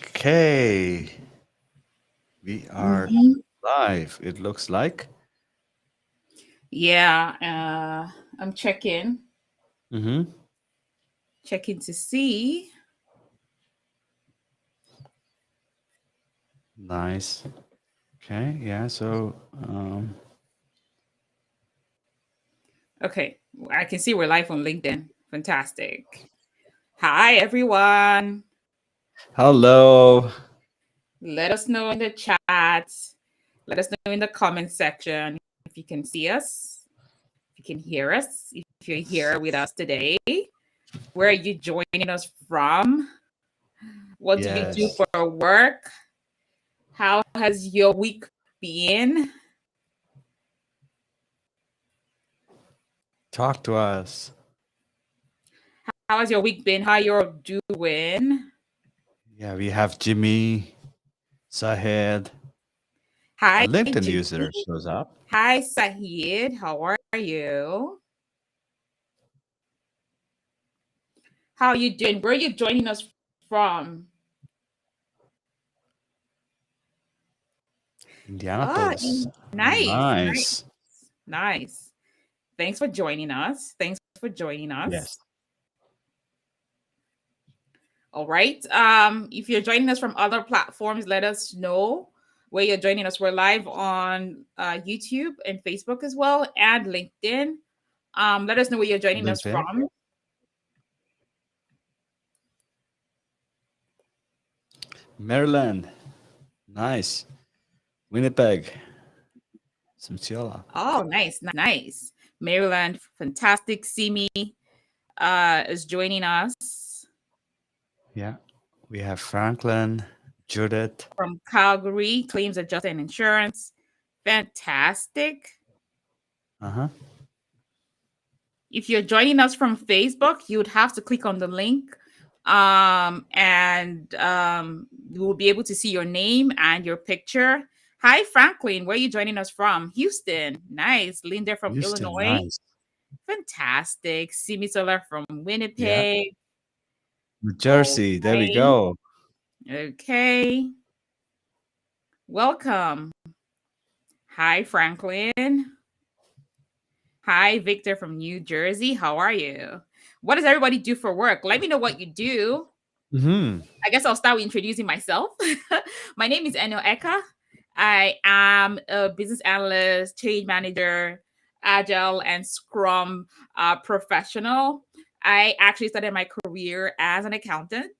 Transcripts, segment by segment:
Okay, we are Mhm. live. It looks like. Yeah, I'm Mm-hmm. checking to see. Nice. Okay, yeah. So, Okay, I can see we're live on LinkedIn. Fantastic. Hi, everyone. hello. Let us know in the chat. Let us know in the comment section if you can see us, if you can hear us, if you're here with us today. Where are you joining us from? What do you do Yes. for work? How has your week been? Talk to us. How has your week been? How you're doing? Yeah, we have Jimmy, Sahed, a Hi, LinkedIn Jimmy. user shows up. Hi, Sahid. How are you? How are you doing? Where are you joining us from? Oh, Indianapolis. nice, nice, Nice. nice. Thanks for joining us. Thanks for joining us. Yes. All right. If you're joining us from other platforms, let us know where you're joining us. We're live on YouTube and Facebook as well, and LinkedIn. Let us know where you're joining us LinkedIn. from. Maryland. Nice. Winnipeg. Simciola. Oh, nice, nice. Maryland, fantastic. Simi is joining us Yeah. We have Franklin, Judith. from Calgary, claims adjuster and insurance. Fantastic. Uh huh. If you're joining us from Facebook, you would have to click on the link and you will be able to see your name and your picture. Hi, Franklin. Where are you joining us from? Houston. Nice. Linda from Houston. Illinois. Nice. Fantastic. Simi Solar from Yeah. Winnipeg. New All Jersey. There we right. go. Okay. Welcome. Hi, Franklin. Hi, Victor from New Jersey. How are you? What does everybody do for work? Let me know what you do. Hmm. I guess I'll start with introducing myself. My name is Eno Eka. I am a business analyst, change manager, agile, and scrum professional. I actually started my career as an accountant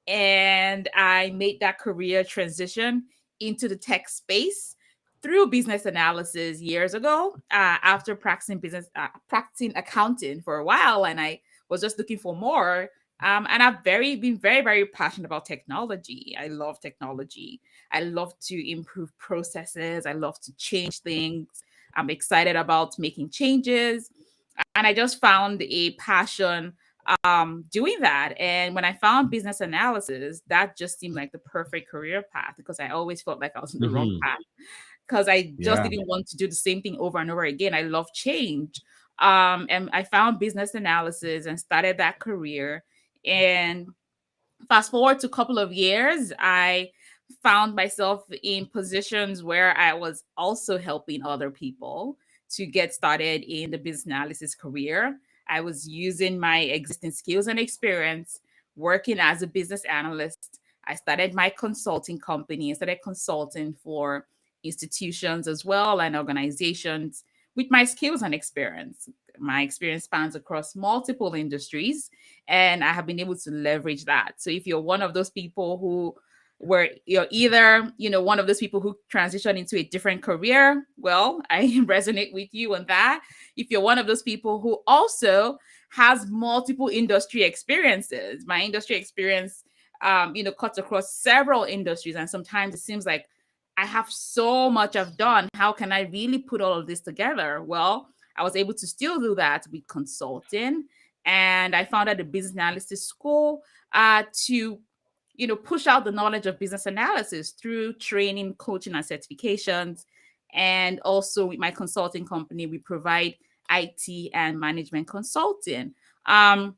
and I made that career transition into the tech space through business analysis years ago after practicing accounting for a while, and I was just looking for more. And I've been very, very passionate about technology. I love technology. I love to improve processes. I love to change things. I'm excited about making changes. And I just found a passion doing that. And when I found business analysis, that just seemed like the perfect career path because I always felt like I was in the wrong Hmm. path because I just Yeah. didn't want to do the same thing over and over again. I love change. And I found business analysis and started that career. And fast forward to a couple of years, I found myself in positions where I was also helping other people to get started in the business analysis career. I was using my existing skills and experience working as a business analyst. I started my consulting company. I started consulting for institutions as well and organizations with my skills and experience. My experience spans across multiple industries and I have been able to leverage that. So if you're one of those people who where you're either one of those people who transition into a different career, well, I resonate with you on that. If you're one of those people who also has multiple industry experiences, my industry experience cuts across several industries, and sometimes it seems like I have so much I've done, how can I really put all of this together? Well, I was able to still do that with consulting, and I founded a business analysis school to push out the knowledge of business analysis through training, coaching, and certifications. And also with my consulting company, we provide IT and management consulting. Um,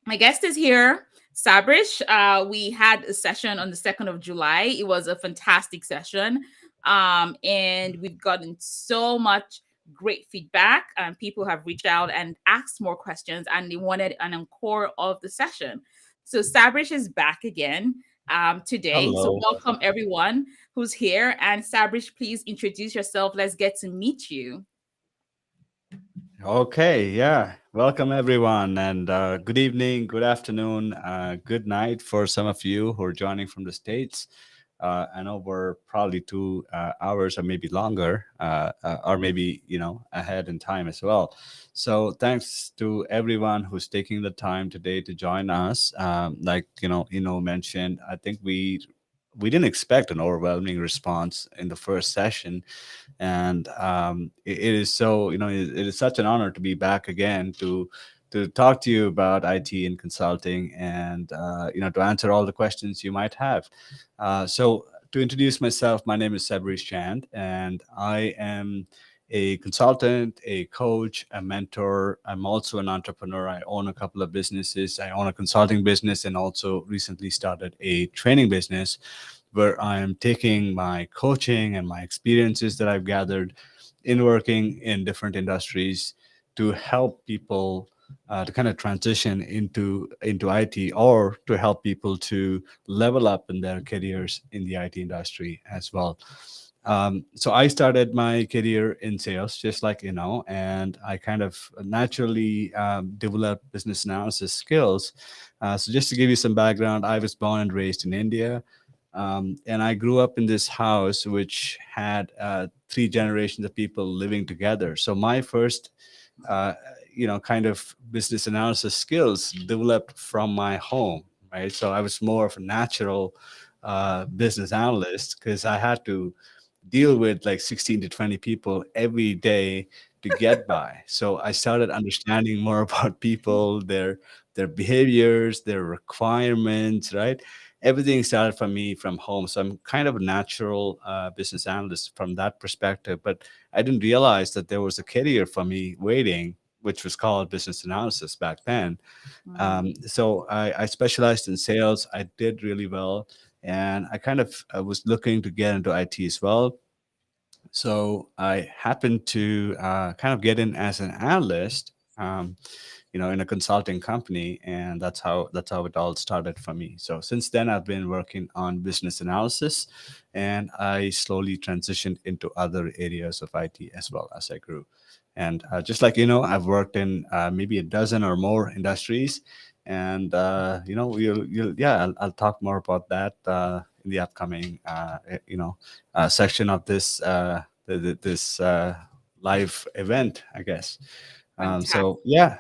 my guest is here. Sabrish. We had a session on the 2nd of July. It was a fantastic session. And we've gotten so much great feedback, and people have reached out and asked more questions, and they wanted an encore of the session. So Sabrish is back again today. So Hello. welcome everyone who's here. And Sabrish, please introduce yourself. Let's get to meet you. Okay, yeah. Welcome everyone, and good evening, good afternoon, good night for some of you who are joining from the States. I know we're probably 2 hours or maybe longer, or maybe ahead in time as well. So thanks to everyone who's taking the time today to join us. Like mentioned, I think we didn't expect an overwhelming response in the first session, and it is so it is such an honor to be back again to talk to you about IT and consulting, and to answer all the questions you might have. So to introduce myself, my name is Sabrish Chand, and I am a consultant, a coach, a mentor. I'm also an entrepreneur. I own a couple of businesses. I own a consulting business and also recently started a training business where I am taking my coaching and my experiences that I've gathered in working in different industries to help people to kind of transition into IT, or to help people to level up in their careers in the IT industry as well. So I started my career in sales, just like and I kind of naturally developed business analysis skills. So just to give you some background, I was born and raised in India, and I grew up in this house which had three generations of people living together. So my first, uh, kind of business analysis skills developed from my home, right? So I was more of a natural business analyst because I had to deal with like 16 to 20 people every day to get by. So I started understanding more about people, their behaviors, their requirements, right? Everything started from me from home. So I'm kind of a natural business analyst from that perspective. But I didn't realize that there was a career for me waiting, which was called business analysis back then. Mm, So I specialized in sales. I did really well, and I kind of was looking to get into IT as well. So I happened to kind of get in as an analyst, in a consulting company, and that's how it all started for me. So since then, I've been working on business analysis, and I slowly transitioned into other areas of IT as well as I grew. And just like I've worked in maybe a dozen or more industries, and yeah, I'll talk more about that in the upcoming section of this live event, I guess. fantastic. So yeah,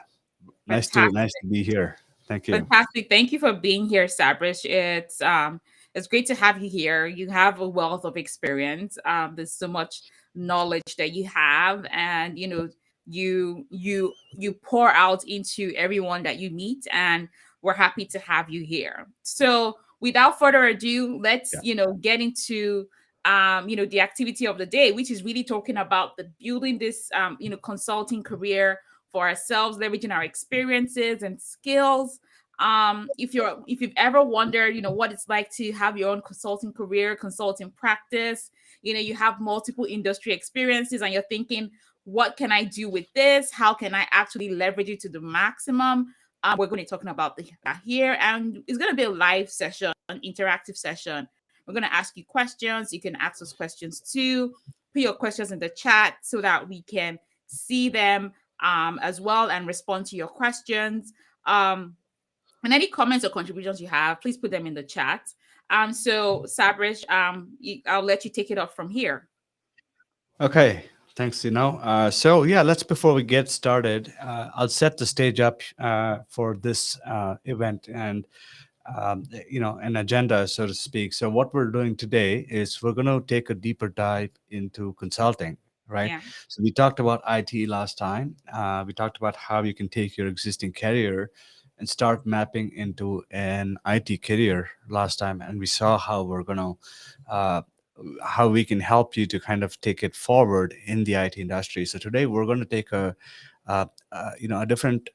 nice to Fantastic. be here. Thank you. Fantastic. Thank you for being here, Sabrish. It's great to have you here. You have a wealth of experience. There's so much knowledge that you have, and you pour out into everyone that you meet, and we're happy to have you here. So without further ado, let's Yeah. get into the activity of the day, which is really talking about the building this consulting career for ourselves, leveraging our experiences and skills. If you've ever wondered what it's like to have your own consulting career, consulting practice, you have multiple industry experiences, and you're thinking, what can I do with this? How can I actually leverage it to the maximum? We're going to be talking about that here, and it's going to be a live session, an interactive session. We're going to ask you questions. You can ask us questions too. Put your questions in the chat so that we can see them as well and respond to your questions. And any comments or contributions you have, please put them in the chat. So Sabrish, I'll let you take it off from here. Okay. Thanks. So yeah, let's before we get started, I'll set the stage up for this event, and an agenda, so to speak. So what we're doing today is we're going to take a deeper dive into consulting, right? Yeah, So we talked about IT last time. We talked about how you can take your existing career and start mapping into an IT career last time, and we saw how we're going to how we can help you to kind of take it forward in the IT industry. So today we're going to take a different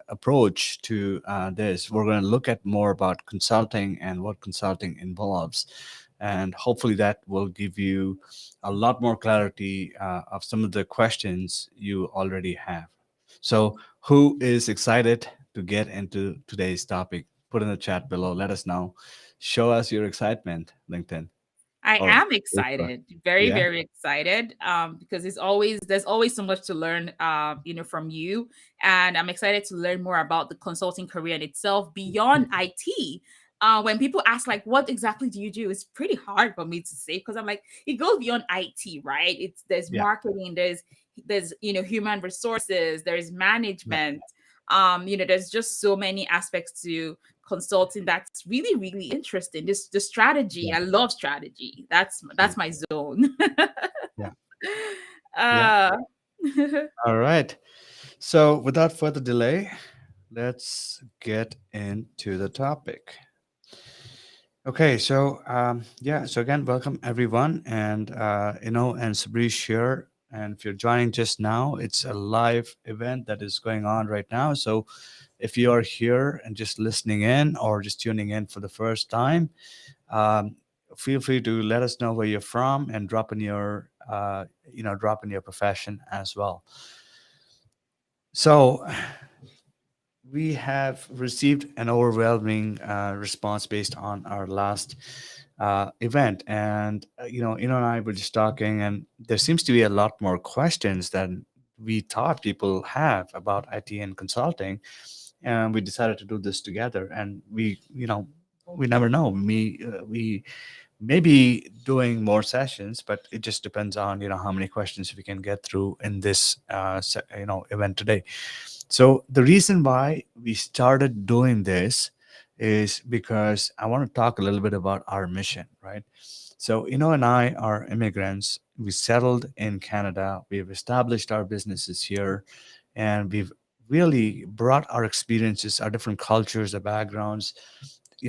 approach to this. We're going to look at more about consulting and what consulting involves, and hopefully that will give you a lot more clarity of some of the questions you already have. So, who is excited to get into today's topic? Put in the chat below. Let us know. Show us your excitement, LinkedIn I or am Facebook. excited, very, Yeah, very excited, because there's always so much to learn, from you, and I'm excited to learn more about the consulting career in itself beyond IT. When people ask like, "What exactly do you do?" It's pretty hard for me to say because I'm like, it goes beyond IT, right? There's yeah, marketing, there's human resources, there's yeah, management. There's just so many aspects to consulting that's really really interesting. The strategy, yeah, I love strategy. yeah, That's my zone. yeah, yeah. uh All right. So, without further delay, let's get into the topic. Okay, so yeah, so again, welcome everyone, and and Sabrish here. And if you're joining just now, it's a live event that is going on right now. So, if you are here and just listening in or just tuning in for the first time, um, feel free to let us know where you're from and drop in your profession as well. So, we have received an overwhelming response based on our last event, and and I were just talking, and there seems to be a lot more questions than we thought people have about IT and consulting, and we decided to do this together. And we never know. We may be doing more sessions, but it just depends on how many questions we can get through in this event today. So the reason why we started doing this is because I want to talk a little bit about our mission, right? So and I are immigrants. We settled in Canada. We've established our businesses here, and we've really brought our experiences, our different cultures, our backgrounds,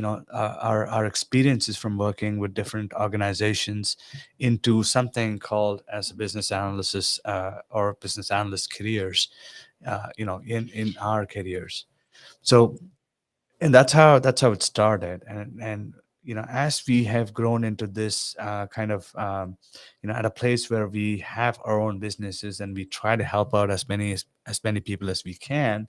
our experiences from working with different organizations into something called as a business analysis or business analyst careers, in our careers. So, and that's how it started. And as we have grown into this kind of at a place where we have our own businesses and we try to help out as many people as we can,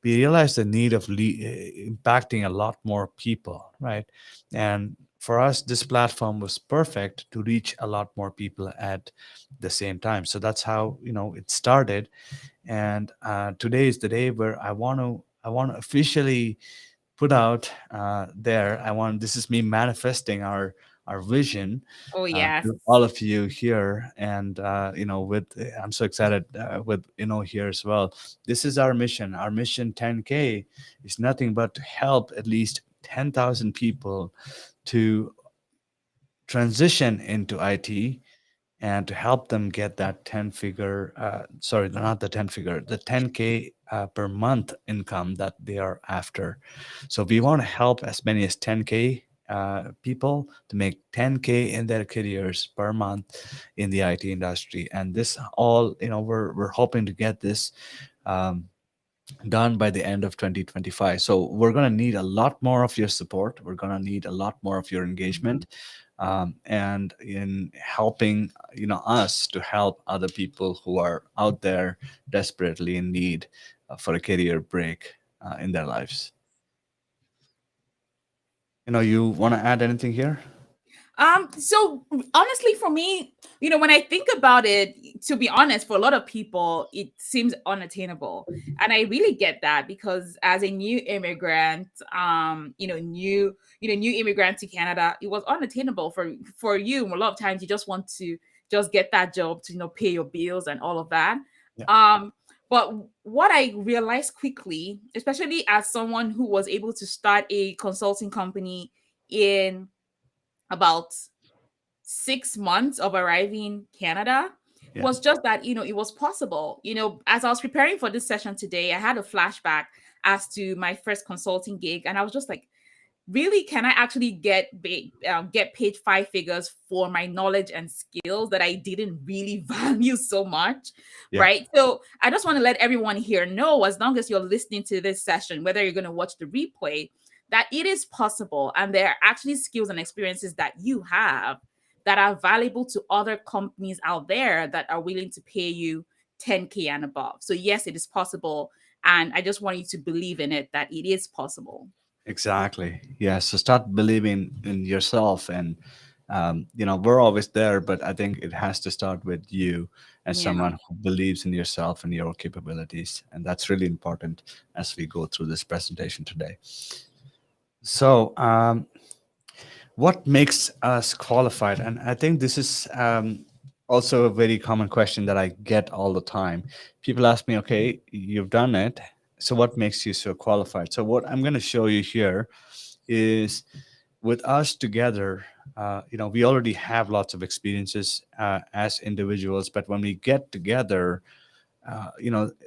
we realize the need of impacting a lot more people, right? And for us, this platform was perfect to reach a lot more people at the same time. So that's how it started. And today is the day where I want to officially put out there. This is me manifesting our vision oh yes. to all of you here, and with I'm so excited with here as well. This is our mission. Our mission 10K is nothing but to help at least 10,000 people to transition into IT and to help them get that 10 figure, sorry, not the 10 figure, the 10K per month income that they are after. So we want to help as many as 10K people to make 10K in their careers per month in the IT industry. And this all, we're hoping to get this um, done by the end of 2025. So we're going to need a lot more of your support. We're going to need a lot more of your engagement, and in helping us to help other people who are out there desperately in need for a career break in their lives. You want to add anything here? So honestly, for me, when I think about it, to be honest, for a lot of people, it seems unattainable. And I really get that because as a new immigrant, new immigrant to Canada, it was unattainable for you. A lot of times you just want to just get that job to, pay your bills and all of that. Yeah, Um, but what I realized quickly, especially as someone who was able to start a consulting company in about 6 months of arriving Canada, yeah, was just that, it was possible. As I was preparing for this session today, I had a flashback as to my first consulting gig. And I was just like, really, can I actually get paid five figures for my knowledge and skills that I didn't really value so much, Yeah, right? So I just want to let everyone here know, as long as you're listening to this session, whether you're going to watch the replay, that it is possible, and there are actually skills and experiences that you have that are valuable to other companies out there that are willing to pay you 10K and above. So yes, it is possible, and I just want you to believe in it, that it is possible. exactly. Yeah. So start believing in yourself, and we're always there, but I think it has to start with you as Yeah. someone who believes in yourself and your capabilities, and that's really important as we go through this presentation today. So, what makes us qualified? And I think this is also a very common question that I get all the time. People ask me, okay, you've done it, so what makes you so qualified? So what I'm going to show you here is, with us together, we already have lots of experiences as individuals, but when we get together,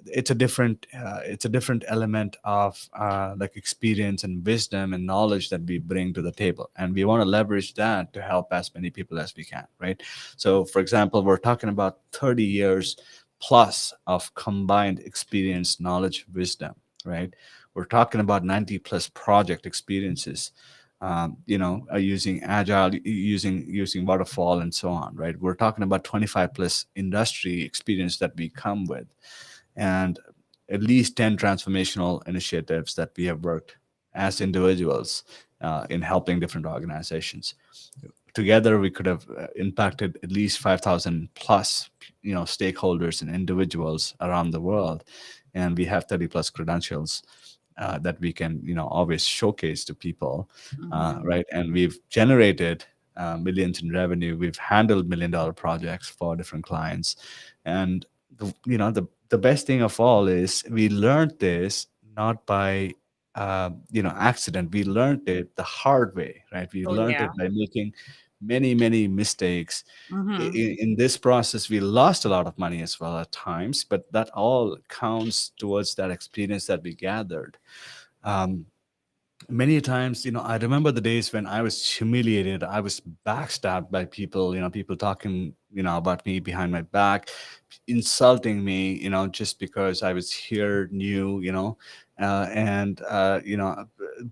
it's a different element of like experience and wisdom and knowledge that we bring to the table, and we want to leverage that to help as many people as we can, right? So for example, we're talking about 30 years plus of combined experience, knowledge, wisdom, right? We're talking about 90 plus project experiences, using agile, using waterfall and so on, right? We're talking about 25 plus industry experience that we come with, and at least 10 transformational initiatives that we have worked as individuals in helping different organizations. Together we could have impacted at least 5,000 plus stakeholders and individuals around the world, and we have 30 plus credentials that we can always showcase to people, Mhm. right? And we've generated millions in revenue. We've handled $1 million projects for different clients, and the best thing of all is we learned this not by accident. We learned it the hard way, right? We Oh learned yeah. it by making many mistakes. Mhm. In this process we lost a lot of money as well at times, but that all counts towards that experience that we gathered. um, Many times, I remember the days when I was humiliated, I was backstabbed by people, people talking about me behind my back, insulting me, just because I was here new, and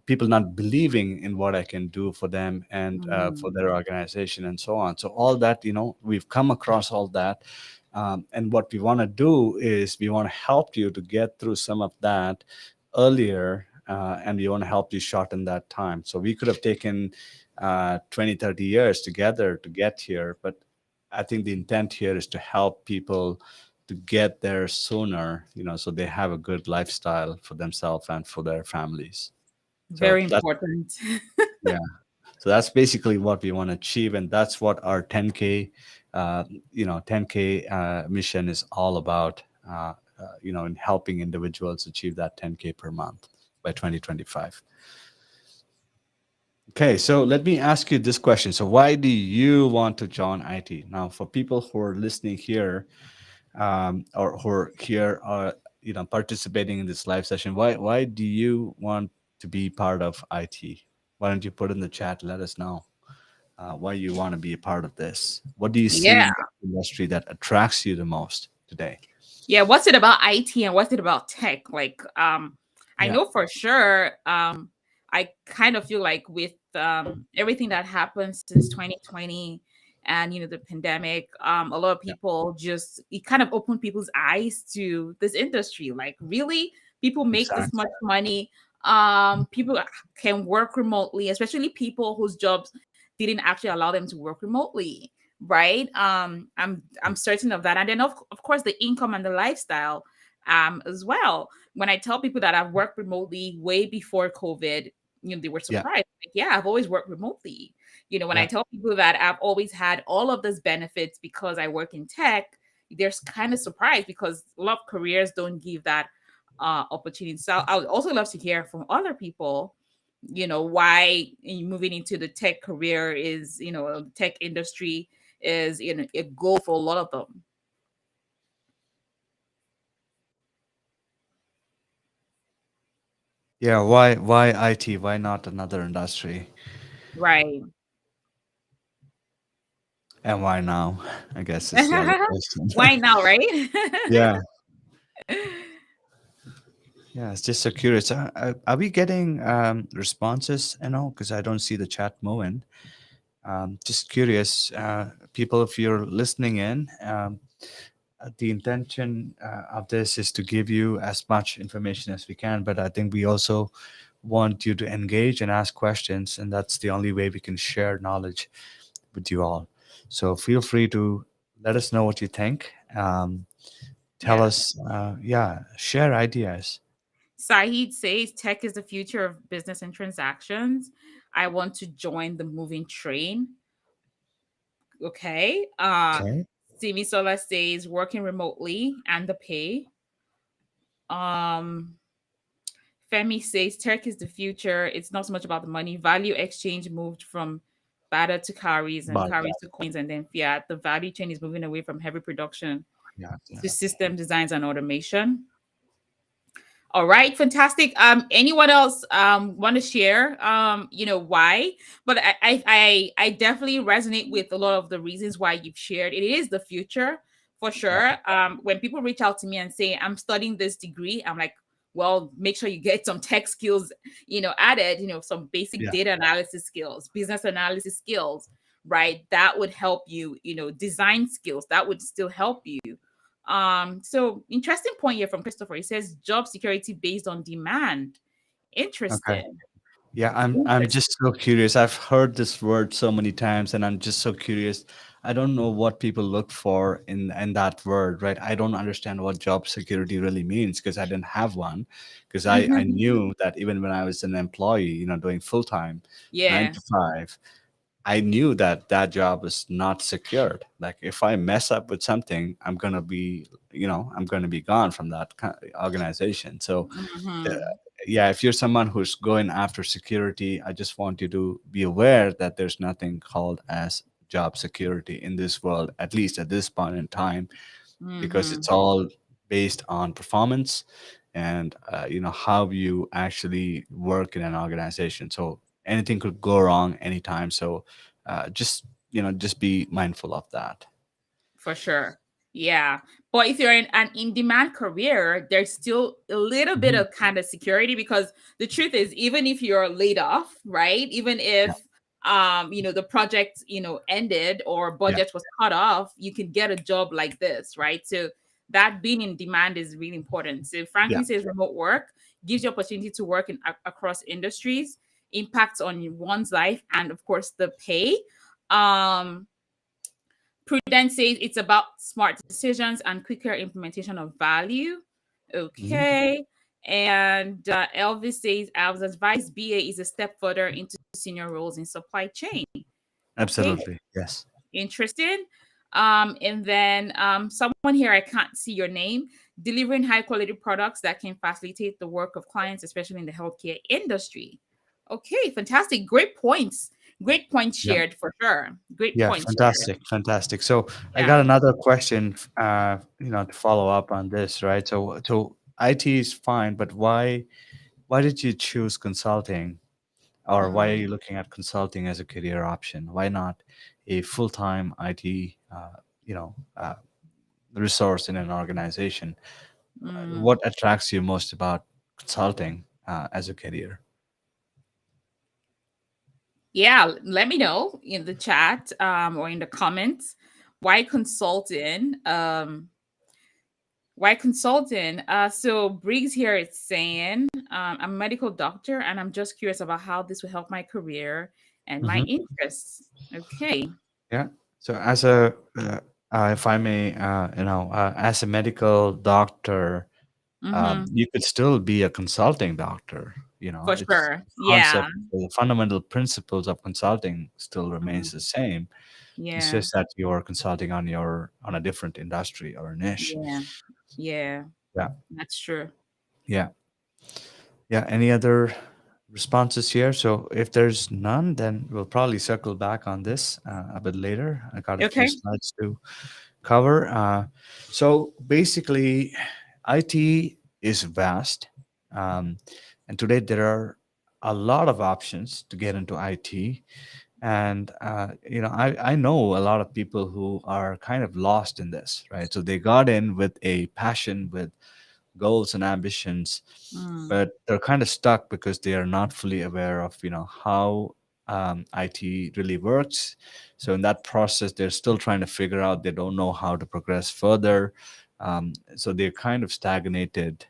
people not believing in what I can do for them and for Mhm. their organization and so on. So all that, we've come across all that. And what we want to do is we want to help you to get through some of that earlier, and we want to help you shorten that time. So we could have taken 20, 30 years together to get here, but I think the intent here is to help people to get there sooner, so they have a good lifestyle for themselves and for their families. So Very that's, important. yeah. So that's basically what we want to achieve, and that's what our 10K, 10K mission is all about. In helping individuals achieve that 10K per month by 2025. Okay, so let me ask you this question. So why do you want to join IT? Now, for people who are listening here, or who are here, participating in this live session, why do you want to be part of IT? Why don't you put in the chat? Let us know why you want to be a part of this. What do you see Yeah. in the industry that attracts you the most today? Yeah, what's it about IT and what's it about tech? Like, I Yeah, know for sure, I kind of feel like with everything that happened since 2020 and the pandemic, a lot of yeah, people just it kind of opened people's eyes to this industry. Like, really, people make this exactly. much money. People can work remotely, especially people whose jobs didn't actually allow them to work remotely, right? I'm certain of that. And then of course the income and the lifestyle as well. When I tell people that I've worked remotely way before COVID, they were Yeah, surprised. Like, yeah, I've always worked remotely. When I yeah, tell people that I've always had all of these benefits because I work in tech, they're kind of surprised because a lot of careers don't give that opportunity. So I would also love to hear from other people, why moving into the tech career is, the tech industry is, a goal for a lot of them. Yeah, why IT? Why not another industry? Right. And why now? I guess is the other question. Why now, right? Yeah, yeah. It's just so curious. Are we getting responses? Because I don't see the chat moving. Just curious, people, if you're listening in, the intention of this is to give you as much information as we can, but I think we also want you to engage and ask questions, and that's the only way we can share knowledge with you all. So feel free to let us know what you think. Tell Yeah. us, yeah, share ideas. Saeed says tech is the future of business and transactions. I want to join the moving train. Okay. Okay. Simi Sola says working remotely and the pay. Um, Femi says tech is the future. It's not so much about the money. Value exchange moved from barter to carries and But carries to coins and then fiat. The value chain is moving away from heavy production yeah, yeah. to system designs and automation. All right, fantastic. Anyone else want to share why? But I definitely resonate with a lot of the reasons why you've shared. It is the future for Yeah. sure. When people reach out to me and say I'm studying this degree, I'm like, well, make sure you get some tech skills, added, some basic Yeah. data analysis skills, business analysis skills, right? That would help you, design skills that would still help you. So interesting point here from Christopher. He says job security based on demand. Okay. Interesting. Yeah, I'm Interesting. just so curious. I've heard this word so many times, and I'm just so curious. I don't know what people look for in that word, right? I don't understand what job security really means because I didn't have one. Because I knew that even when I was an employee, doing full time, nine Yeah. to five, I knew that that job was not secured. Like if I mess up with something, I'm gonna be gone from that organization. So uh, Hmm. yeah, if you're someone who's going after security, I just want you to be aware that there's nothing called as job security in this world, at least at this point in time, because Hmm. it's all based on performance and how you actually work in an organization. So anything could go wrong anytime. So just be mindful of that. For sure. Yeah. But if you're in an in demand career, there's still a little bit Mhm. of kind of security because the truth is, even if you're laid off, right? Even Yeah, if the project, ended or yeah, budget was cut off, you can get a job like this, right? So that being in demand is really important. So yeah. Franklin says remote work gives you opportunity to work in across industries, impacts on one's life, and of course the pay. Um Prudence says it's about smart decisions and quicker implementation of value. Mhm. Okay. And Elvis says, I was advised BA is a step further into senior roles in supply chain. Okay. Absolutely. Yes. Interesting. And then someone here, I can't see your name, delivering high quality products that can facilitate the work of clients, especially in the healthcare industry. Okay, fantastic. Great points. Great points Yeah. shared for sure. Great Yeah, points shared. fantastic, fantastic. So I Yeah. got another question, to follow up on this, right? So IT is fine, but why did you choose consulting, or why are Mm, you looking at consulting as a career option? Why not a full-time IT, resource in an organization? mm. What attracts you most about consulting as a career? Yeah, let me know in the chat or in the comments why consulting. Why consulting? So Briggs here is saying, I'm a medical doctor and I'm just curious about how this will help my career and my Hmm. interests. Okay. Yeah. So if I may, as a medical doctor, Mm-hmm. you could still be a consulting doctor. For It's sure. Yeah. concept, the fundamental principles of consulting still Mhm. remains the same. It's Yeah. just that you're consulting on a different industry or niche. Yeah. Yeah. Yeah, That's true. yeah, yeah. Any other responses here? So if there's none, then we'll probably circle back on this a bit later. I got a few Okay. slides to cover. So basically, IT is vast. Um, And today there are a lot of options to get into IT. And I know a lot of people who are kind of lost in this, right? So they got in with a passion, with goals and ambitions, Mm, but they're kind of stuck because they are not fully aware of how IT really works. So in that process, they're still trying to figure out. They don't know how to progress further. So they're kind of stagnated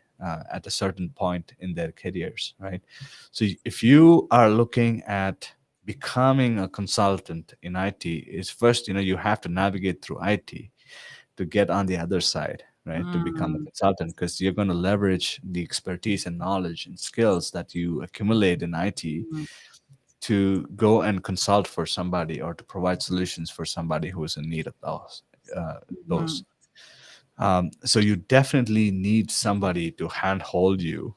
at a certain point in their careers, right? So if you are looking at becoming a consultant in IT, is first you have to navigate through IT to get on the other side, right? To become a mm, consultant, because you're going to leverage the expertise and knowledge and skills that you accumulate in IT mm, to go and consult for somebody or to provide solutions for somebody who is in need of those. Those. mm, So you definitely need somebody to handhold you,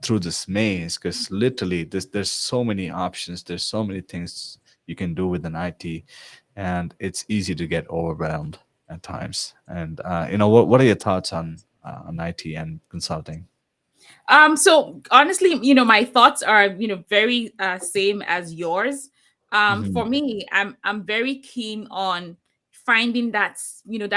through this maze, because literally there's so many options, there's so many things you can do with an IT, and it's easy to get overwhelmed at times. And what are your thoughts on IT and consulting? So honestly, my thoughts are, very same as yours. For Hmm. me, I'm very keen on finding that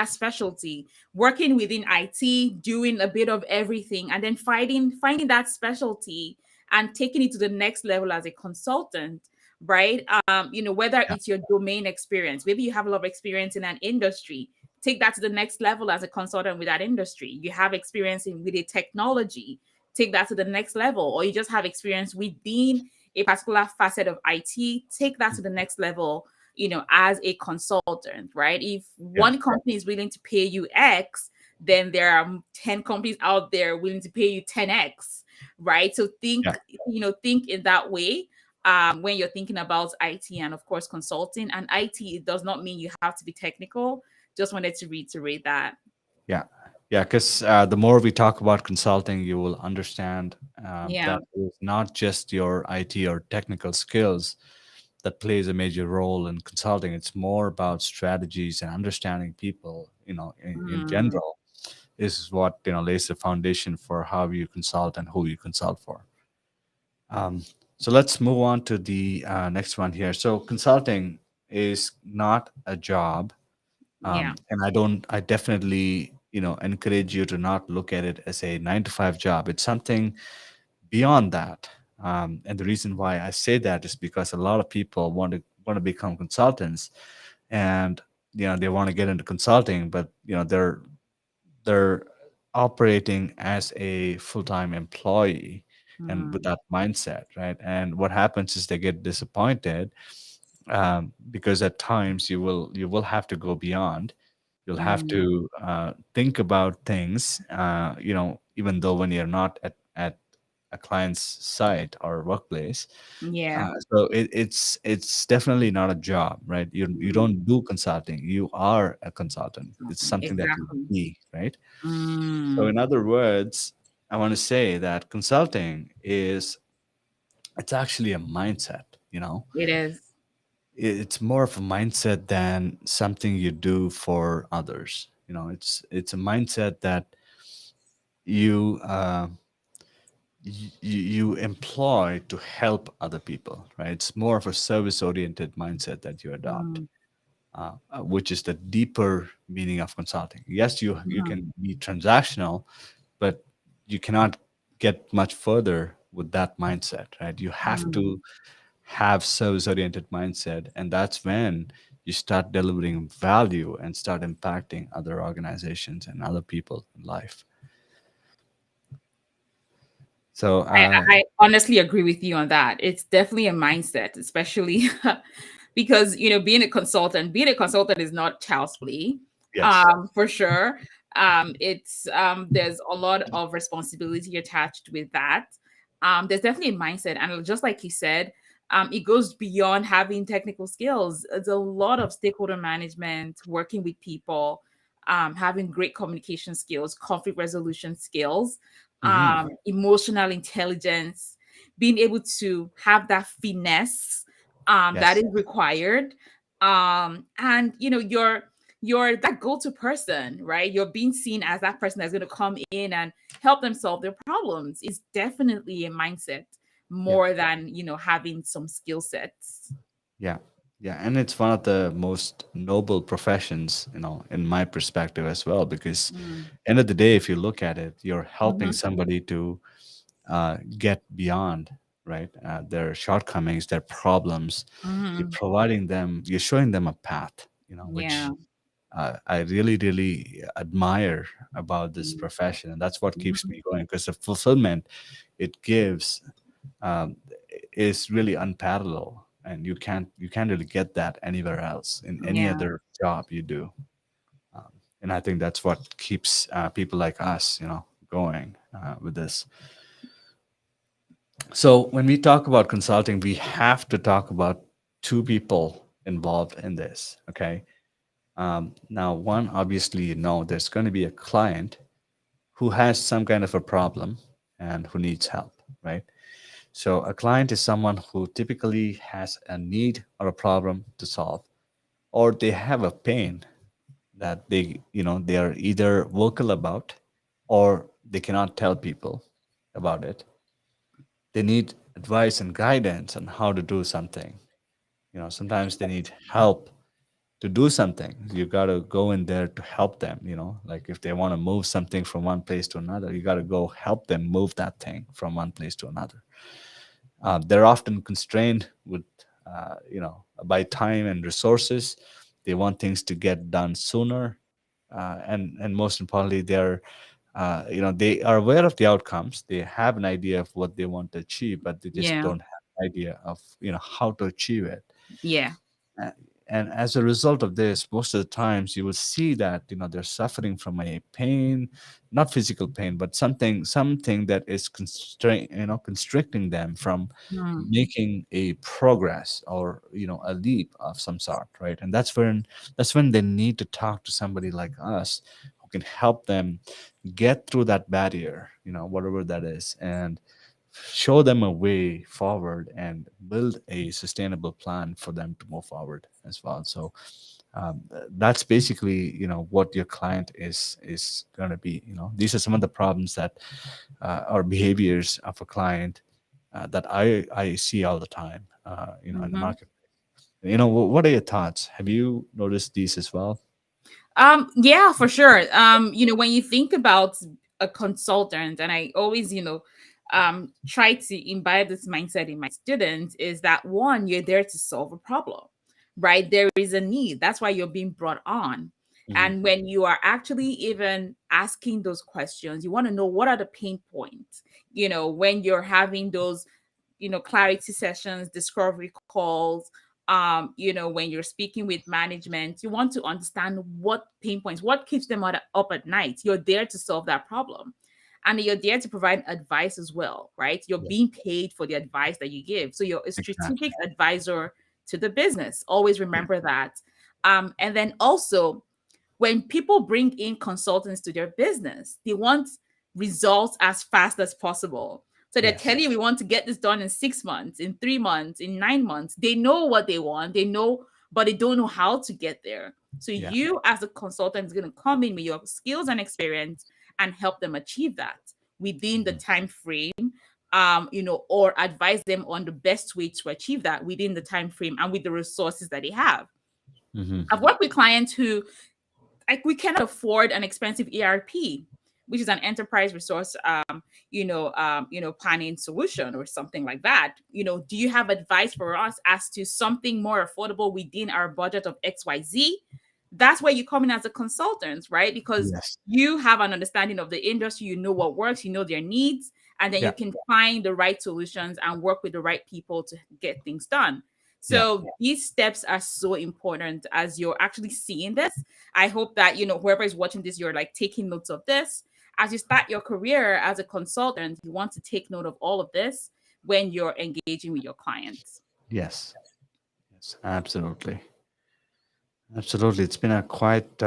specialty, working within IT, doing a bit of everything, and then finding that specialty and taking it to the next level as a consultant, right? Whether Yeah. it's your domain experience, maybe you have a lot of experience in an industry, take that to the next level as a consultant with that industry. You have experience with a technology, take that to the next level, or you just have experience within a particular facet of IT, take that to the next level, as a consultant, right? If Yeah. one company is willing to pay you X, then there are 10 companies out there willing to pay you 10X, right? So Yeah. think in that way. When you're thinking about IT and of course consulting, and IT, it does not mean you have to be technical. Just wanted to reiterate that. Yeah, yeah, because the more we talk about consulting, you will understand Yeah. that it's not just your IT or technical skills that plays a major role in consulting. It's more about strategies and understanding people, in Mm, general, is what lays the foundation for how you consult and who you consult for. Um, so let's move on to the next one here. So consulting is not a job, yeah. and I definitely encourage you to not look at it as a 9 to 5 job. It's something beyond that. And the reason why I say that is because a lot of people want to become consultants, and they want to get into consulting, but they're operating as a full-time employee and with Mm, that mindset, right? And what happens is they get disappointed, because at times you will have to go beyond. You'll have mm, to think about things, even though when you're not at a client's site or workplace. yeah. So it's definitely not a job, right? You Mm, don't do consulting. You are a consultant. It's something. something that you Exactly. be, right? So Mm, in other words, I want to say that consulting is it's actually a mindset. it is. It's more of a mindset than something you do for others. It's a mindset that you you employ to help other people, right? It's more of a service oriented mindset that you adopt, Mm, which is the deeper meaning of consulting. Yes, you mm, can be transactional, but you cannot get much further with that mindset, right? You have mm, to have service oriented mindset, and that's when you start delivering value and start impacting other organizations and other people in life. So I honestly agree with you on that. It's definitely a mindset, especially because being a consultant is not child's play, yes. for sure. It's there's a lot of responsibility attached with that. There's definitely a mindset, and just like you said, it goes beyond having technical skills. It's a lot of stakeholder management, working with people, having great communication skills, conflict resolution skills, Hmm. emotional intelligence, being able to have that finesse that Yes. is required. And you're that go-to person, right? You're being seen as that person that's going to come in and help them solve their problems. Is definitely a mindset Yeah. more than, having some skill sets. Yeah. Yeah. And it's one of the most noble professions, in my perspective as well, because Mm. end of the day, if you look at it, you're helping Mm-hmm. somebody to get beyond, right? Their shortcomings, their problems. You're Mm-hmm. providing them, you're showing them a path, Yeah. which I really, really admire about this profession. And that's what keeps Mm-hmm. me going, because the fulfillment it gives um, is really unparalleled, and you can't really get that anywhere else in any Yeah. other job you do. um, and I think that's what keeps people like us going with this. So when we talk about consulting, we have to talk about two people involved in this. Okay. Now, one, obviously, there's going to be a client who has some kind of a problem and who needs help, right? So a client is someone who typically has a need or a problem to solve, or they have a pain that they are either vocal about, or they cannot tell people about it. They need advice and guidance on how to do something. Sometimes they need help to do something. You got to go in there to help them. Like if they want to move something from one place to another, you got to go help them move that thing from one place to another. They're often constrained with by time and resources. They want things to get done sooner, and most importantly, they are aware of the outcomes. They have an idea of what they want to achieve, but they just Yeah. don't have an idea of how to achieve it. Yeah. A- and as a result of this, most of the times you will see that they're suffering from a pain, not physical pain, but something that is constricting them from Mm. making a progress, or a leap of some sort, right? And that's when they need to talk to somebody like us, who can help them get through that barrier, whatever that is, and show them a way forward and build a sustainable plan for them to move forward as well. So that's basically what your client is going to be. These are some of the problems that or behaviors of a client that I see all the time in the Mm-hmm. market. What are your thoughts? Have you noticed these as well? Yeah, for sure. When you think about a consultant, and I always, try to imbibe this mindset in my students, is that one, you're there to solve a problem, right? There is a need. That's why you're being brought on. Hmm. And when you are actually even asking those questions, you want to know what are the pain points, when you're having those clarity sessions, discovery calls, when you're speaking with management, you want to understand what pain points, what keeps them up at night. You're there to solve that problem, and you're there to provide advice as well, right? You're Yeah, being paid for the advice that you give, so you're a strategic exactly. advisor to the business. Always Yeah. remember that. And then also, when people bring in consultants to their business, they want results as fast as possible. So they're Yes. telling you, we want to get this done in 6 months, in 3 months, in 9 months. They know what they want, they know, but they don't know how to get there. So Yeah. you, as a consultant, is going to come in with your skills and experience and help them achieve that within the Hmm. time frame, or advise them on the best way to achieve that within the time frame and with the resources that they have. Hmm. I've worked with clients who, like, we cannot afford an expensive ERP, which is an enterprise resource planning solution or something like that. Do you have advice for us as to something more affordable within our budget of XYZ? That's where you come in as a consultant, right? Because Yes. you have an understanding of the industry, you know what works, you know their needs, and then you Yeah. can find the right solutions and work with the right people to get things done. Yeah. So these steps are so important as you're actually seeing this. I hope that, whoever is watching this, you're like taking notes of this. As you start your career as a consultant, you want to take note of all of this when you're engaging with your clients. Yes. Yes. Absolutely. Absolutely. It's been a quite.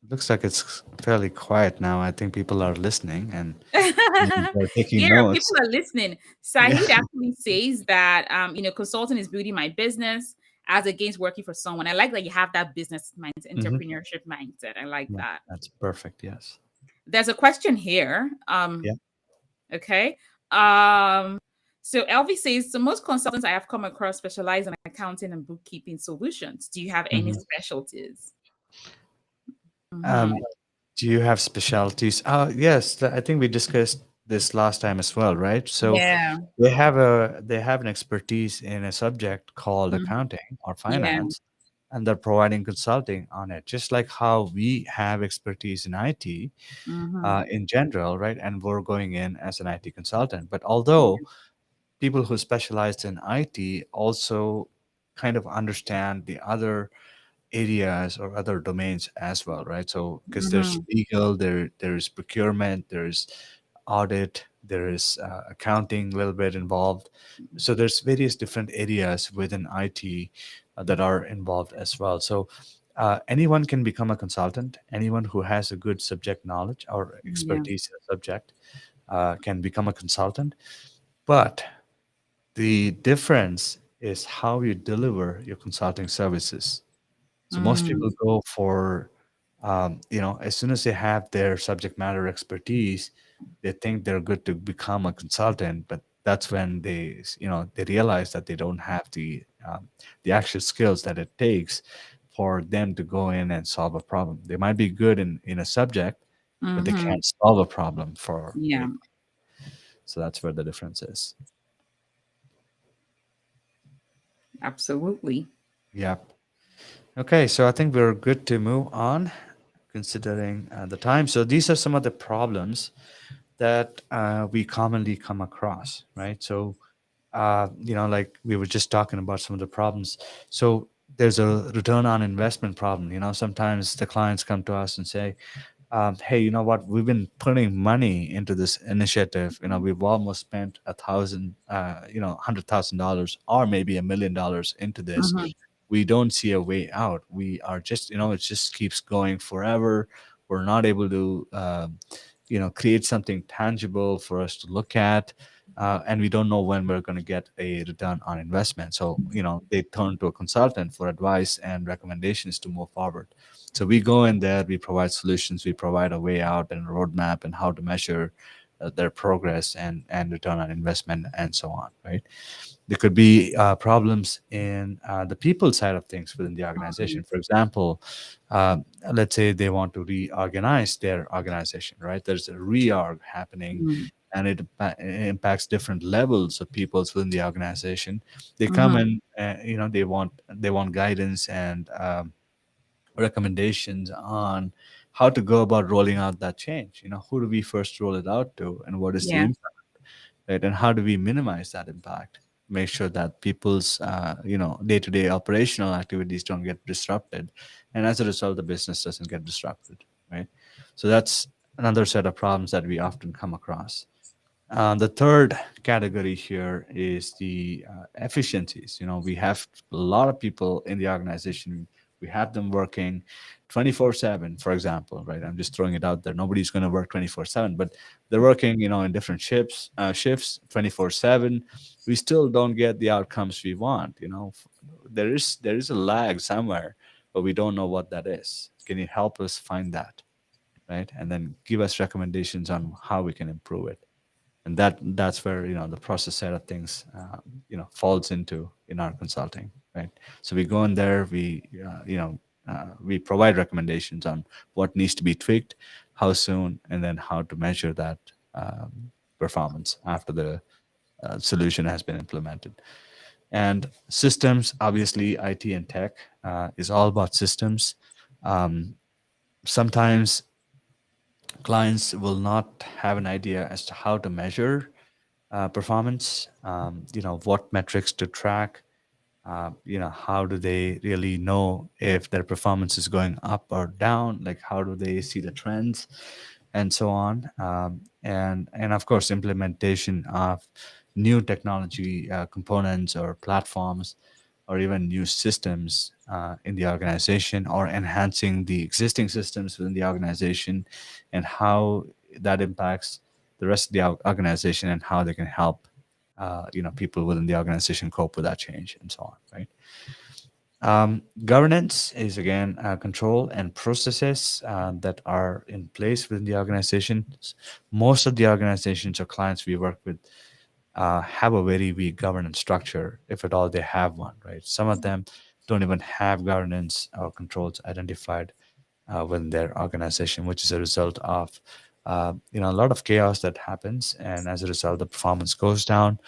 Looks like it's fairly quiet now. I think people are listening and they're taking Yeah, notes. people are listening. Yeah. Sahid actually says that consulting is building my business, as against working for someone. I like that you have that business mindset, Hmm. entrepreneurship mindset. I like Yeah, that. that's perfect. Yes. There's a question here. Yeah. Okay. Um, so Elvi says, so most consultants I have come across specialize in accounting and bookkeeping solutions. Do you have any Hmm. specialties? Um, Mm-hmm. do you have specialties? Yes, I think we discussed this last time as well, right? So Yeah. they have an expertise in a subject called Mhm. accounting or Yeah. finance, and they're providing consulting on it, just like how we have expertise in IT Mm-hmm. in general, right? And we're going in as an IT consultant. But although people who specialize in IT also kind of understand the other areas or other domains as well, right? So because there's Mm-hmm. legal, there's procurement, there's audit, there is accounting a little bit involved. So there's various different areas within IT that are involved as well. So anyone can become a consultant. Anyone who has a good subject knowledge or Yeah. expertise in a subject can become a consultant. But the difference is how you deliver your consulting services. So most people Mm. go for, as soon as they have their subject matter expertise, they think they're good to become a consultant. But that's when they realize that they don't have the actual skills that it takes for them to go in and solve a problem. They might be good in a subject, but they Mm-hmm. can't solve a problem for Yeah. it. So that's where the difference is. Absolutely. Yep. Okay, so I think we're good to move on, considering the time. So these are some of the problems that we commonly come across, right? So, like we were just talking about some of the problems. So there's a return on investment problem. Sometimes the clients come to us and say, hey, you know what? We've been putting money into this initiative. We've almost spent $100,000 or maybe $1 million into this. Mm-hmm. We don't see a way out. We are just, it just keeps going forever. We're not able to create something tangible for us to look at, and we don't know when we're going to get a return on investment. So they turn to a consultant for advice and recommendations to move forward. So we go in there, we provide solutions, we provide a way out and a roadmap and how to measure their progress and return on investment and so on, right? There could be problems in the people side of things within the organization. For example, uh, let's say they want to reorganize their organization, right? There's a reorg happening, and it impacts different levels of people within the organization. They come Mm-hmm. in, they want guidance and recommendations on how to go about rolling out that change. Who do we first roll it out to, and what is the Yeah. impact, right? And how do we minimize that impact? Make sure that people's day-to-day operational activities don't get disrupted, and as a result, the business doesn't get disrupted, right? So that's another set of problems that we often come across. The third category here is the efficiencies. We have a lot of people in the organization. We have them working 24/7, for example, right? I'm just throwing it out there. Nobody's going to work 24/7, but they're working, in different shifts 24/7. We still don't get the outcomes we want. There is a lag somewhere, but we don't know what that is. Can you help us find that, right? And then give us recommendations on how we can improve it. And that's where the process side of things falls into in our consulting, right? So we go in there, we provide recommendations on what needs to be tweaked, how soon, and then how to measure that performance after the solution has been implemented. And systems, obviously, IT and tech is all about systems. Sometimes clients will not have an idea as to how to measure performance, what metrics to track, how do they really know if their performance is going up or down, like how do they see the trends and so on. And of course, implementation of new technology components or platforms or even new systems in the organization, or enhancing the existing systems within the organization, and how that impacts the rest of the organization, and how they can help people within the organization cope with that change and so on, right? Governance is again control and processes that are in place within the organization. Most of the organizations or clients we work with have a very weak governance structure, if at all they have one, right? Some of them don't even have governance or controls identified within their organization, which is a result of a lot of chaos that happens, and as a result, the performance goes down,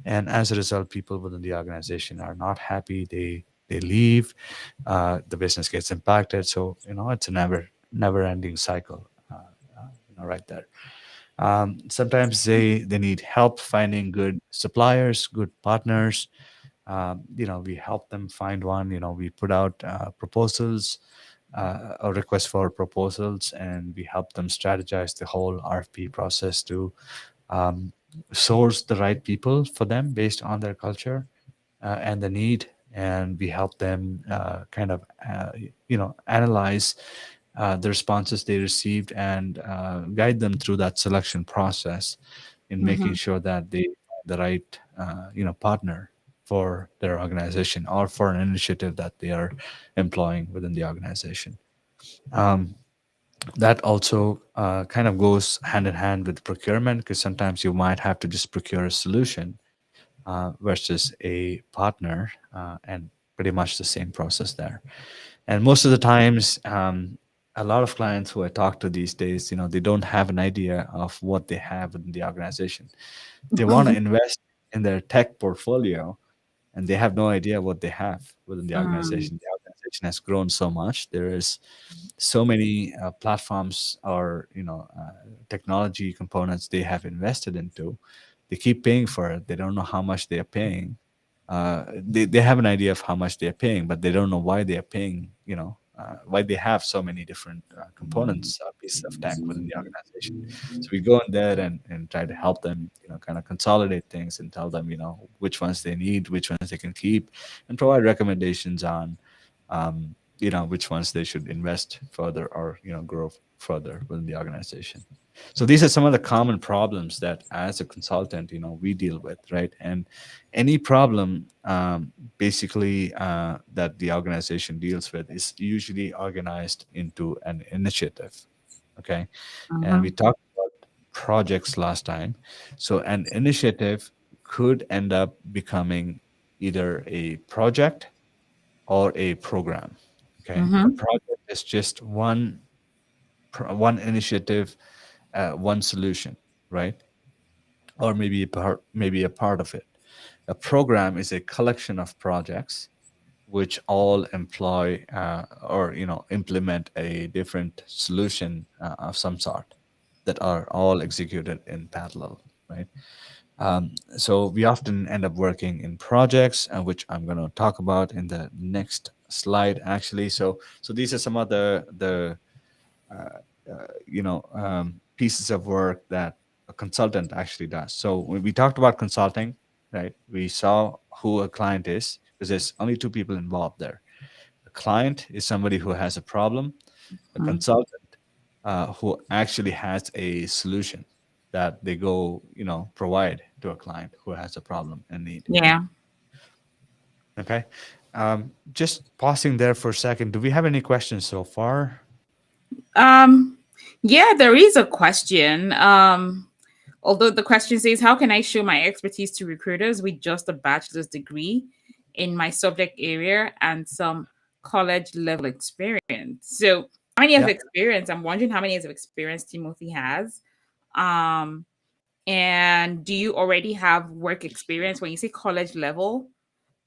and as a result, people within the organization are not happy. They leave. The business gets impacted. So it's a never ending cycle. Right there. Sometimes they need help finding good suppliers, good partners. We help them find one. We put out proposals, a request for proposals, and we help them strategize the whole RFP process to um, source the right people for them based on their culture and the need. And we help them kind of analyze the responses they received and guide them through that selection process in making Mm-hmm. sure that they find the right partner for their organization or for an initiative that they are employing within the organization. um, that also kind of goes hand in hand with procurement, because sometimes you might have to just procure a solution versus a partner, and pretty much the same process there. And most of the times, a lot of clients who I talk to these days, they don't have an idea of what they have within the organization. They want to invest in their tech portfolio, and they have no idea what they have within the Mm, organization. The organization has grown so much. There is so many platforms or technology components they have invested into. They keep paying for it. They don't know how much they are paying. They have an idea of how much they are paying, but they don't know why they are paying. Why they have so many different components, pieces of tech within the organization. So we go in there and try to help them, kind of consolidate things and tell them, which ones they need, which ones they can keep, and provide recommendations on which ones they should invest further or grow further within the organization. So these are some of the common problems that as a consultant we deal with, right? And any problem basically that the organization deals with is usually organized into an initiative. Okay. And we mhm, talked about projects last time. So an initiative could end up becoming either a project or a program. Okay, a mhm. project is just one initiative, one solution, right? Or maybe a part of it. A program is a collection of projects which all employ or implement a different solution of some sort that are all executed in parallel, right? So we often end up working in projects, which I'm going to talk about in the next slide, actually. So these are some of the pieces of work that a consultant actually does. So when we talked about consulting, right? We saw who a client is because there's only two people involved there. A client is somebody who has a problem. A Mm. consultant who actually has a solution that they go, provide to a client who has a problem and need. Yeah. Okay. Just pausing there for a second. Do we have any questions so far? Um, yeah, there is a question. Although the question says, how can I show my expertise to recruiters with just a bachelor's degree in my subject area and some college level experience? So, how many years of Yeah. experience? I'm wondering how many years of experience Timothy has. Um, and do you already have work experience? When you say college level,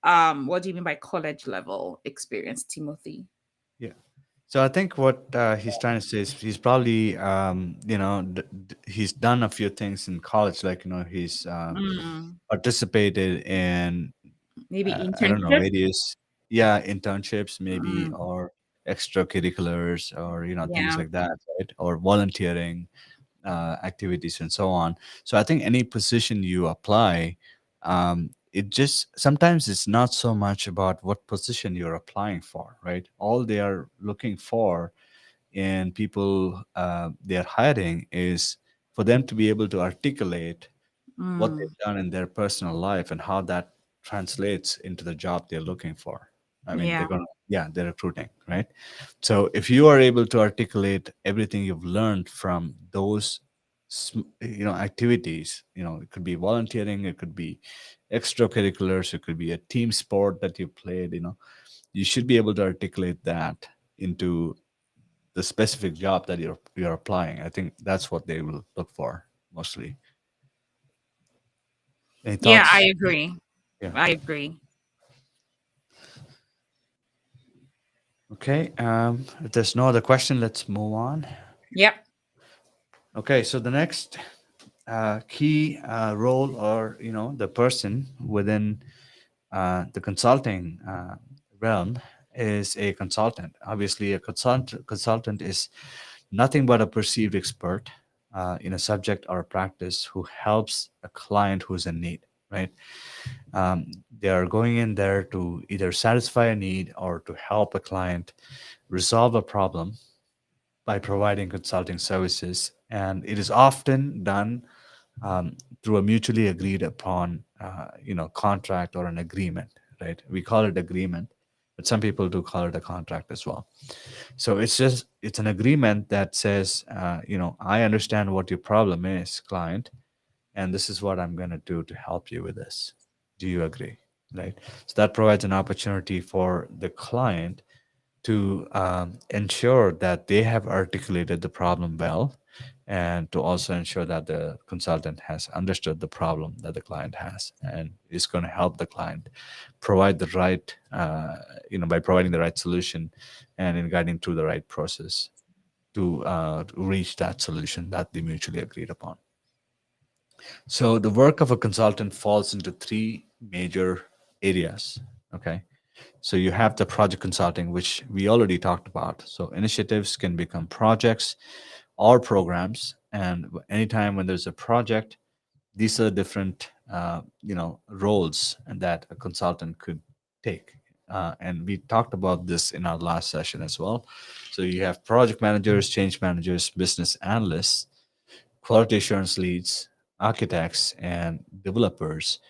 what do you mean by college level experience, Timothy? Yeah. So I think what he's trying to say is he's probably, he's done a few things in college, like, he's Mm, participated in, maybe I don't know, internship? various, yeah, internships maybe, Mm, or extracurriculars, or, things yeah. like that, right? Or volunteering activities and so on. So I think any position you apply, it just sometimes it's not so much about what position you're applying for, right? All they are looking for in people they are hiring is for them to be able to articulate what Mm, they've done in their personal life and how that translates into the job they're looking for. I mean, Yeah. they're gonna, yeah, they're recruiting, right? So if you are able to articulate everything you've learned from those, activities, it could be volunteering, it could be extracurriculars, it could be a team sport that you played, you should be able to articulate that into the specific job that you're applying. I think that's what they will look for mostly. Any Yeah, I thoughts? agree. Yeah. I agree. Okay. If there's no other question, let's move on. Yep. Okay. So the next key role, or the person within the consulting realm, is a consultant. Obviously, a consultant is nothing but a perceived expert in a subject or a practice who helps a client who's in need, right? They are going in there to either satisfy a need or to help a client resolve a problem by providing consulting services. And it is often done through a mutually agreed upon, contract or an agreement, right? We call it agreement, but some people do call it a contract as well. So it's an agreement that says, I understand what your problem is, client, and this is what I'm going to do to help you with this. Do you agree? Right. So that provides an opportunity for the client to ensure that they have articulated the problem well, and to also ensure that the consultant has understood the problem that the client has and is going to help the client provide the right, by providing the right solution and in guiding through the right process to reach that solution that they mutually agreed upon. So the work of a consultant falls into three major areas. Okay. So you have the project consulting, which we already talked about. So initiatives can become projects or programs. And anytime when there's a project, these are different, roles and that a consultant could take. And we talked about this in our last session as well. So you have project managers, change managers, business analysts, quality assurance leads, architects, and developers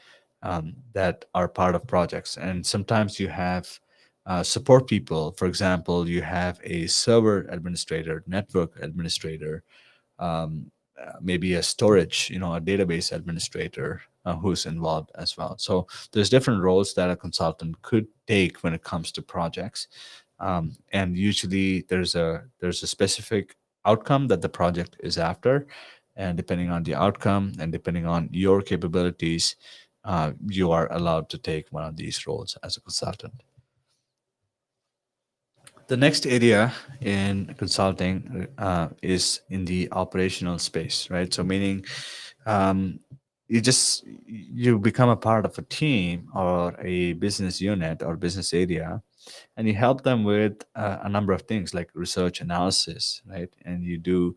that are part of projects. And sometimes you have support people. For example, you have a server administrator, network administrator, maybe a storage, a database administrator who's involved as well. So there's different roles that a consultant could take when it comes to projects, and usually there's a specific outcome that the project is after, and depending on the outcome and depending on your capabilities, you are allowed to take one of these roles as a consultant. The next area in consulting is in the operational space, right? So meaning um, you become a part of a team or a business unit or business area, and you help them with a number of things like research analysis, right? And you do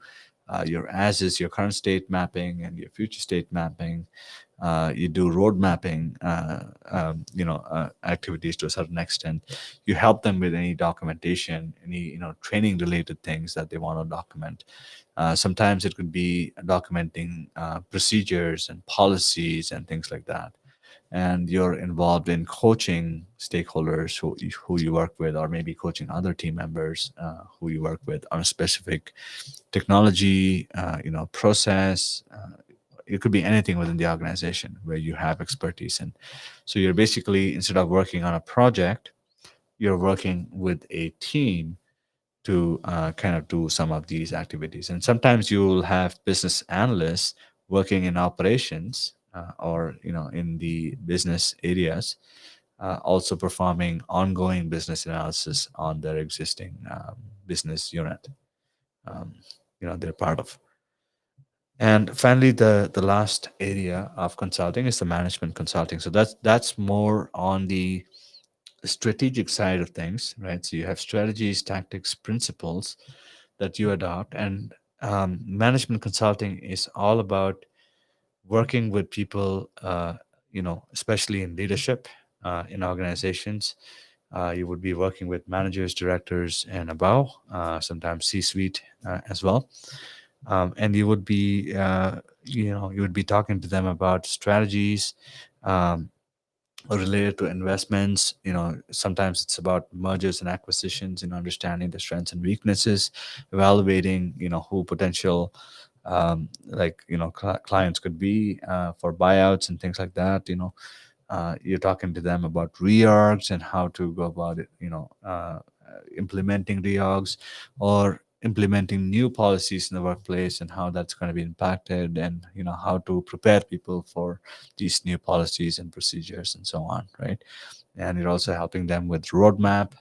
your as is, your current state mapping and your future state mapping. You do road mapping, activities to a certain extent. You help them with any documentation, any training related things that they want to document. Sometimes it could be documenting procedures and policies and things like that. And you're involved in coaching stakeholders who you work with, or maybe coaching other team members who you work with on a specific technology, process. It could be anything within the organization where you have expertise in. So you're basically, instead of working on a project, you're working with a team to kind of do some of these activities. And sometimes you will have business analysts working in operations, or in the business areas, also performing ongoing business analysis on their existing business unit. Um, they're part of. And finally, the last area of consulting is the management consulting. So that's more on the strategic side of things, right? So you have strategies, tactics, principles that you adopt, and management consulting is all about working with people, especially in leadership in organizations. You would be working with managers, directors, and above, sometimes C-suite as well. And you would be, you would be talking to them about strategies, um, related to investments. Sometimes it's about mergers and acquisitions, understanding the strengths and weaknesses, evaluating, who potential clients could be for buyouts and things like that. You're talking to them about reorgs and how to go about it, implementing reorgs or implementing new policies in the workplace and how that's going to be impacted, and how to prepare people for these new policies and procedures and so on, right? And you're also helping them with roadmap,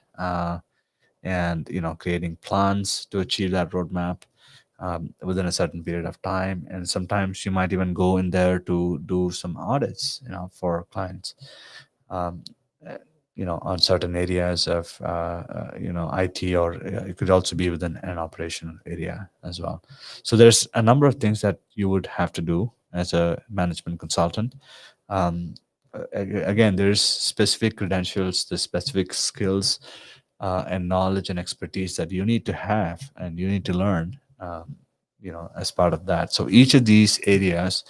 and creating plans to achieve that roadmap within a certain period of time. And sometimes you might even go in there to do some audits, for clients, um, uh, on certain areas of IT, or it could also be within an operational area as well. So there's a number of things that you would have to do as a management consultant. um, Again, there's specific credentials, the specific skills and knowledge and expertise that you need to have and you need to learn, as part of that. So each of these areas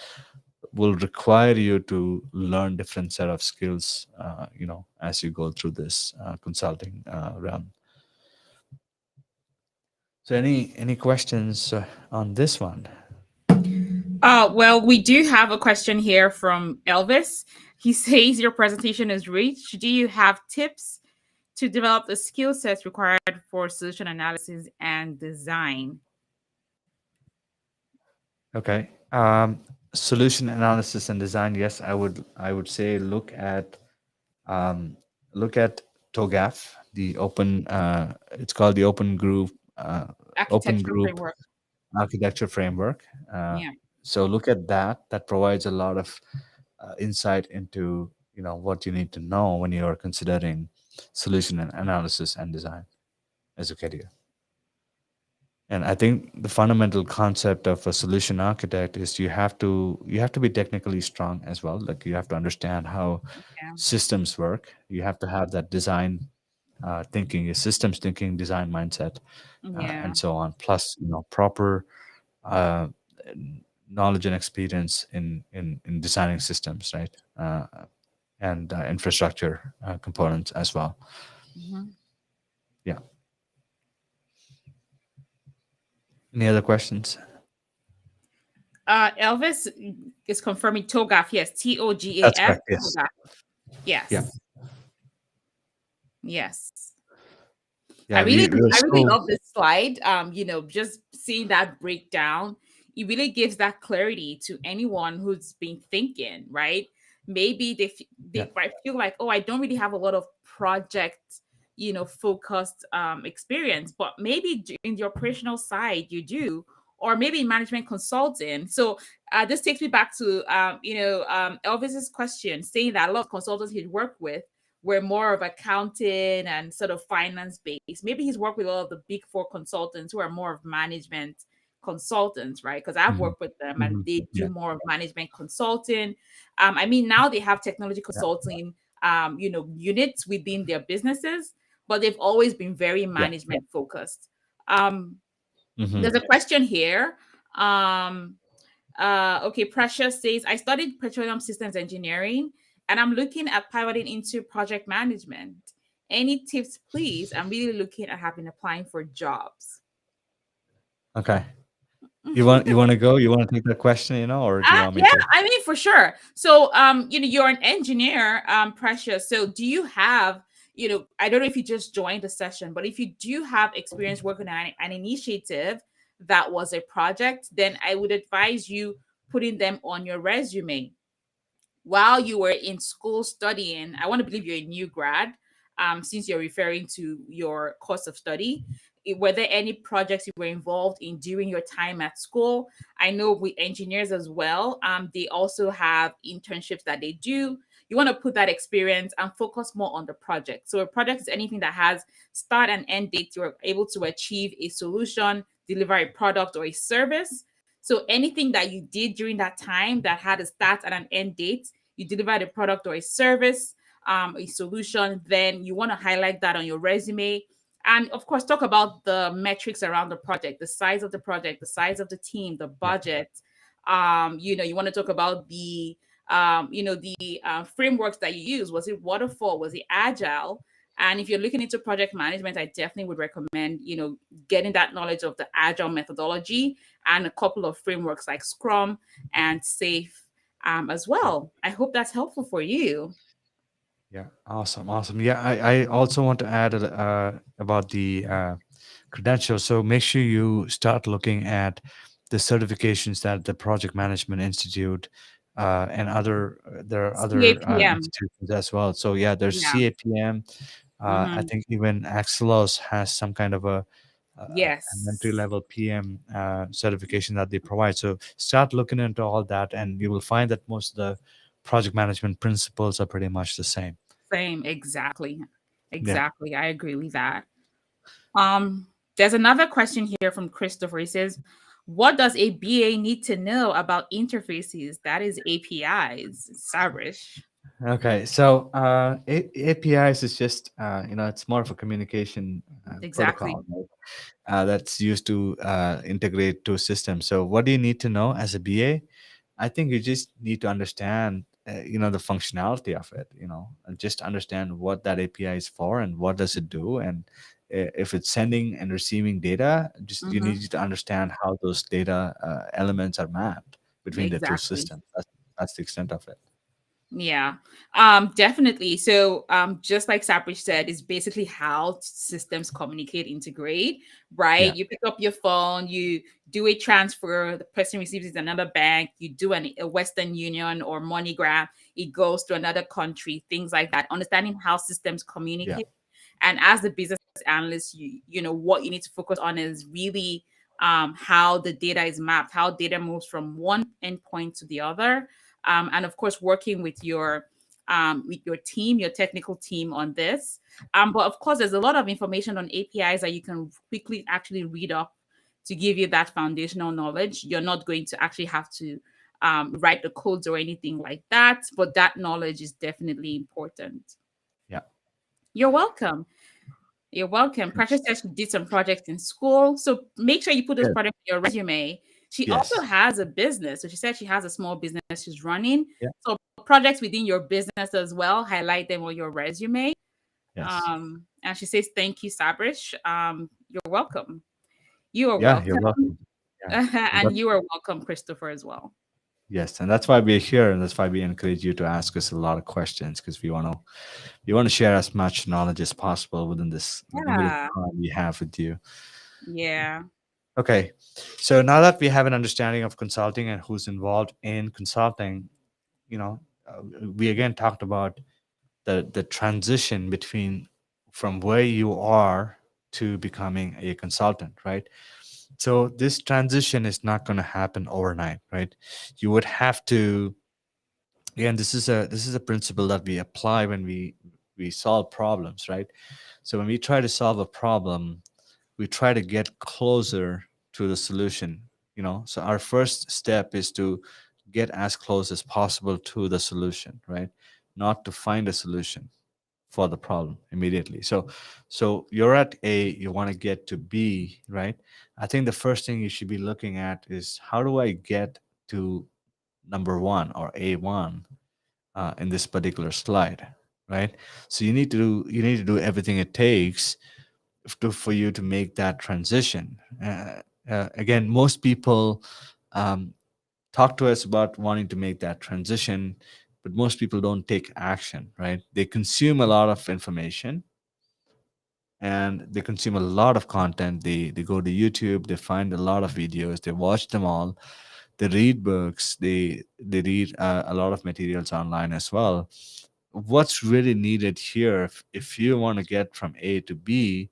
will require you to learn different set of skills, as you go through this consulting realm. So any questions on this one? Well, we do have a question here from Elvis. He says your presentation is rich. Do you have tips to develop the skill sets required for solution analysis and design? Okay. Solution analysis and design. Yes, I would say um, look at TOGAF, the open. It's called the Open Architecture Group framework. Architecture Framework. Uh, Yeah. so look at that. That provides a lot of insight into what you need to know when you are considering solution and analysis and design as a career. And I think the fundamental concept of a solution architect is you have to be technically strong as well. Like you have to understand how Yeah. systems work. You have to have that design thinking, a systems thinking, design mindset, Yeah. and so on. Plus, proper uh, knowledge and experience in designing systems, right? And infrastructure components as well. Mhm. Yeah. Any other questions? Elvis is confirming TOGAF. Yes, That's TOGAF. correct. Yes. TOGAF. Yeah. Yes. Yes. Yeah. We were I really so. love this slide. Just seeing that breakdown, it really gives that clarity to anyone who's been thinking, right? Maybe Yeah. they might feel like, oh, I don't really have a lot of project, focused experience, but maybe in the operational side you do, or maybe in management consulting. So this takes me back to Elvis's question, saying that a lot of consultants he'd worked with were more of accounting and sort of finance based. Maybe he's worked with a lot of the big four consultants who are more of management consultants, right? Because I've Mhm. worked with them and Mhm. they do Yeah. more of management consulting. I mean, now they have technology Yeah. consulting, units within their businesses, but they've always been very Yeah. management focused. Um, Hmm. there's a question here. Um, okay, Precious says, I studied petroleum systems engineering and I'm looking at pivoting into project management. Any tips, please? I'm really looking at having applying for jobs. Okay. You want to go? You want to take that question, or do you want me Yeah, to? I mean for sure. So, you're an engineer, Precious. So, do you have, I don't know if you just joined the session, but if you do have experience working on an initiative that was a project, then I would advise you putting them on your resume while you were in school studying. I want to believe you're a new grad, since you're referring to your course of study. Were there any projects you were involved in during your time at school? I know with engineers as well, they also have internships that they do. You want to put that experience and focus more on the project. So a project is anything that has start and end date. You're able to achieve a solution, deliver a product or a service. So anything that you did during that time that had a start and an end date, you delivered a product or a service, a solution, then you want to highlight that on your resume. And of course, talk about the metrics around the project, the size of the project, the size of the team, the Yeah. budget. You want to talk about the the frameworks that you use. Was it waterfall? Was it agile? And if you're looking into project management, I definitely would recommend, getting that knowledge of the agile methodology and a couple of frameworks like Scrum and Safe as well. I hope that's helpful for you. Yeah, awesome, awesome. Yeah, I also want to add about the credentials. So make sure you start looking at the certifications that the Project Management Institute and there are other CAPM. institutions as well. So yeah, there's Yeah. CAPM. I Hmm. think even Axelos has some kind of an entry Yes. level PM certification that they provide. So start looking into all that, and you will find that most of the project management principles are pretty much the same. Same. Exactly. Yeah. Exactly. I agree with that. Um, there's another question here from Christopher. He says, "What does a BA need to know about interfaces? That is APIs." Sabrish. Okay. So APIs is just it's more of a communication Exactly. protocol, right? That's used to integrate two systems. So what do you need to know as a BA? I think you just need to understand, the functionality of it, and just understand what that API is for and what does it do. And if it's sending and receiving data, just you Hmm. need to understand how those data elements are mapped between the two Exactly. systems. That's the extent of it. Yeah, definitely. So, just like Saprish said, is basically how systems communicate, integrate, right? Yeah. You pick up your phone, you do a transfer, the person receives it in another bank, you do a Western Union or MoneyGram, it goes to another country, things like that. Understanding how systems Yeah. communicate, and as the business analyst, what you need to focus on is really how the data is mapped, how data moves from one endpoint to the other, and of course working with your team, your technical team on this. But of course, there's a lot of information on APIs that you can quickly actually read up to give you that foundational knowledge. You're not going to actually have to write the codes or anything like that, but that knowledge is definitely important. Yeah. You're welcome. You're welcome. Precious said she did some projects in school. So make sure you put those Good. projects in your resume. She also Yes. has a business. So she said she has a small business she's running. Yeah. So projects within your business as well, highlight them on your resume. Yes. And she says, thank you, Sabrish. You're welcome. You are Yeah. welcome. You're welcome. Yeah. And And that's, you are welcome, Christopher, as well. yes, and that's why we're here, and that's why we encourage you to ask us a lot of questions because we want to share as much knowledge as possible within this limited Yeah. time we have with you. Yeah. Okay, so now that we have an understanding of consulting and who's involved in consulting, you know, we again talked about the transition between from where you are to becoming a consultant, right? So this transition is not going to happen overnight, right? You would have to, again, this is a principle that we apply when we solve problems, right? So when we try to solve a problem, we try to get closer to the solution. So our first step is to get as close as possible to the solution, right? Not to find a solution for the problem immediately. So you're at A, you want to get to B, right? I think the first thing you should be looking at is, how do I get to number one or A1 in this particular slide, right? So you need to do everything it takes for you to make that transition. Again, most people um, talk to us about wanting to make that transition, but most people don't take action, right? They consume a lot of information and they consume a lot of content. They go to YouTube, they find a lot of videos, they watch them all, they read books, they read a lot of materials online as well. What's really needed here, if you want to get from A to B,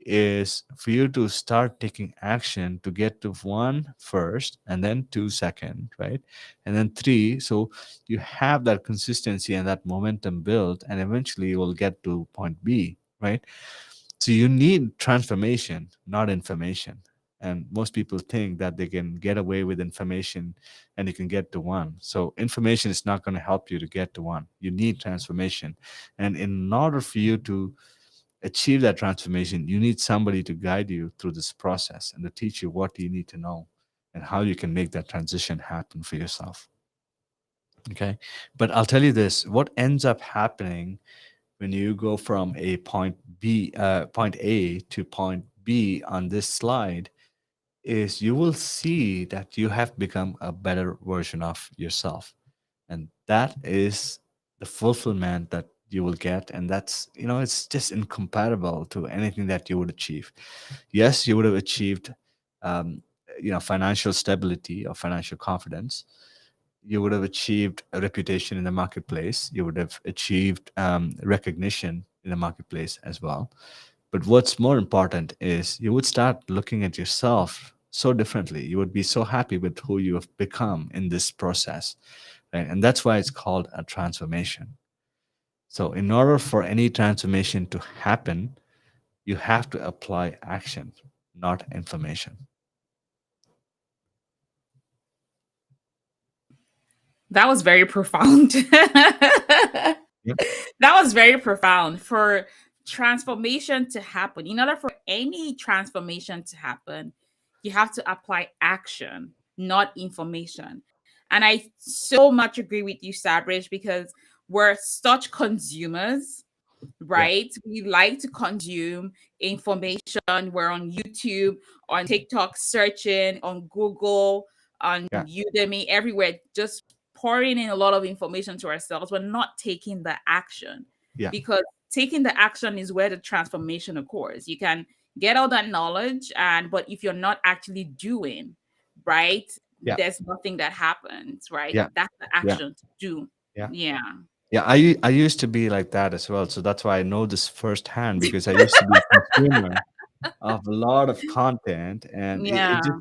is for you to start taking action to get to one first and then two second, right? And then three. So you have that consistency and that momentum built, and eventually you will get to point B, right? So you need transformation, not information. And most people think that they can get away with information and you can get to one. So information is not going to help you to get to one. You need transformation. And in order for you to achieve that transformation, you need somebody to guide you through this process and to teach you what you need to know and how you can make that transition happen for yourself. Okay. But I'll tell you this, what ends up happening when you go from a point A to point B on this slide is you will see that you have become a better version of yourself. And that is the fulfillment that you will get. And that's, it's just incomparable to anything that you would achieve. Yes, you would have achieved, um, financial stability or financial confidence. You would have achieved a reputation in the marketplace. You would have achieved recognition in the marketplace as well. But what's more important is you would start looking at yourself so differently. You would be so happy with who you have become in this process. Right? And that's why it's called a transformation. So, in order for any transformation to happen, you have to apply action, not information. That was very profound. That Yep. was very profound. For transformation to happen, in order for any transformation to happen, you have to apply action, not information. And I so much agree with you, Sabrish, because we're such consumers, Yeah. right? We like to consume information. We're on YouTube, on TikTok, searching, on Google, on Yeah. Udemy, everywhere, just pouring in a lot of information to ourselves. We're not taking the action, Yeah. because taking the action is where the transformation occurs. You can get all that knowledge, but if you're not actually doing, right, Yeah. there's nothing that happens, right? Yeah. That's the Yeah. action to do. Yeah. Yeah. Yeah, I used to be like that as well. So that's why I know this firsthand because I used to be a consumer of a lot of content, and it Yeah. just,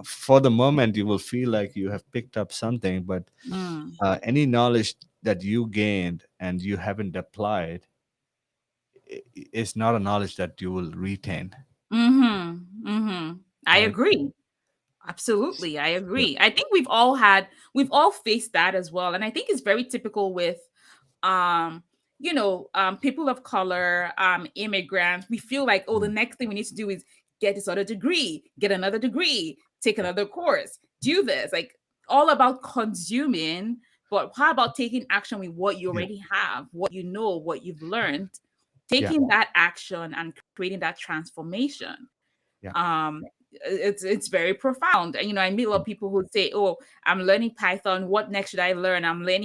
for the moment you will feel like you have picked up something, but Mm. any knowledge that you gained and you haven't applied is not a knowledge that you will retain. Mhm. Mhm. I Right. agree. Absolutely. I Yeah. agree. I think we've all faced that as well. And I think it's very typical with um people of color, immigrants. We feel like, oh, the Mm. next thing we need to do is get this other degree, get another degree, take Yeah. another course, do this. Like, all about consuming, but how about taking action with what you Yeah. already have, what you know, what you've learned, Yeah. taking that action and creating that transformation. Yeah. It's very profound. And I meet a lot of people who say, oh, I'm learning Python, what next should I learn?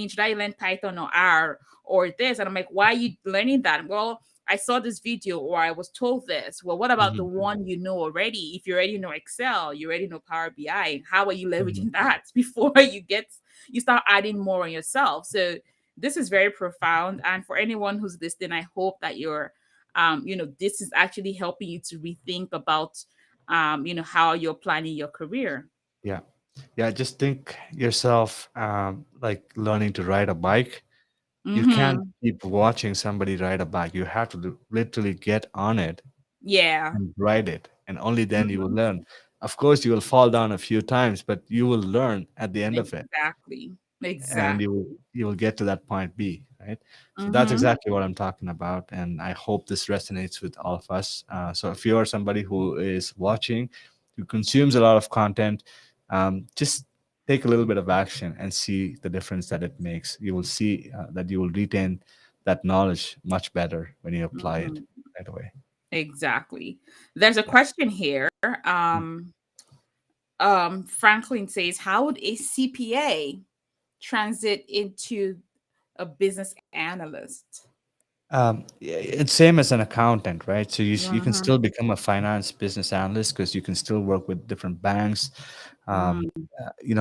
Should I learn Python or R or this? And I'm like, why are you learning that? Well, I saw this video, or I was told this. Well, what about the Mhm. one you know already? If you already know Excel, you already know Power BI, how are you Mhm. leveraging that before you start adding more on yourself? So this is very profound. And for anyone who's listening, I hope that this is actually helping you to rethink about how you're planning your career. Yeah. Yeah, just think yourself, like learning to ride a bike. You can't Mm-hmm. keep watching somebody ride a bike. You have to literally get on it Yeah. and ride it, and only then you will Mhm. learn. Of course, you will fall down a few times, but you will learn at the end of it, Exactly. and Exactly. you will get to that point B, right? So that's Mm-hmm. exactly what I'm talking about, and I hope this resonates with all of us. So if you are somebody who is watching, who consumes a lot of content, just take a little bit of action and see the difference that it makes. You will see that you will retain that knowledge much better when you apply it Mm-hmm. right away. Exactly. There's a Yeah. question here. Um, Franklin says, how would a CPA transit into a business analyst? It's same as an accountant, right? So you can Mm-hmm. still become a finance business analyst because you can still work with different banks, um,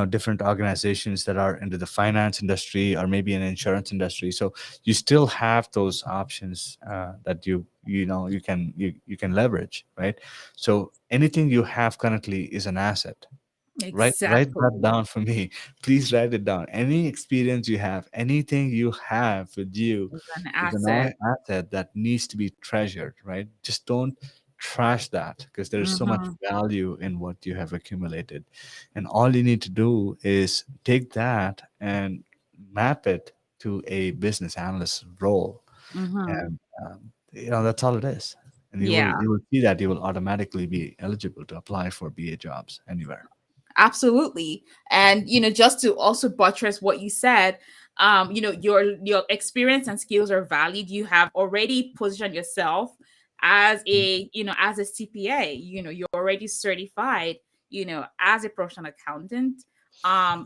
different organizations that are into the finance industry or maybe an insurance industry. So you still have those options that you can leverage, right? So anything you have currently is an asset. Write that Exactly. down for me. Please write it down. Any experience you have, anything you have with you It's an is an asset. asset that needs to be treasured, right? Just don't trash that because there is so much Mm-hmm. value in what you have accumulated. And all you need to do is take that and map it to a business analyst role. Mm-hmm. And that's all it is. And Yeah. you will see that you will automatically be eligible to apply for BA jobs anywhere. Absolutely. And just to also buttress what you said, your experience and skills are valid. You have already positioned yourself as a CPA. You're already certified, as a professional accountant.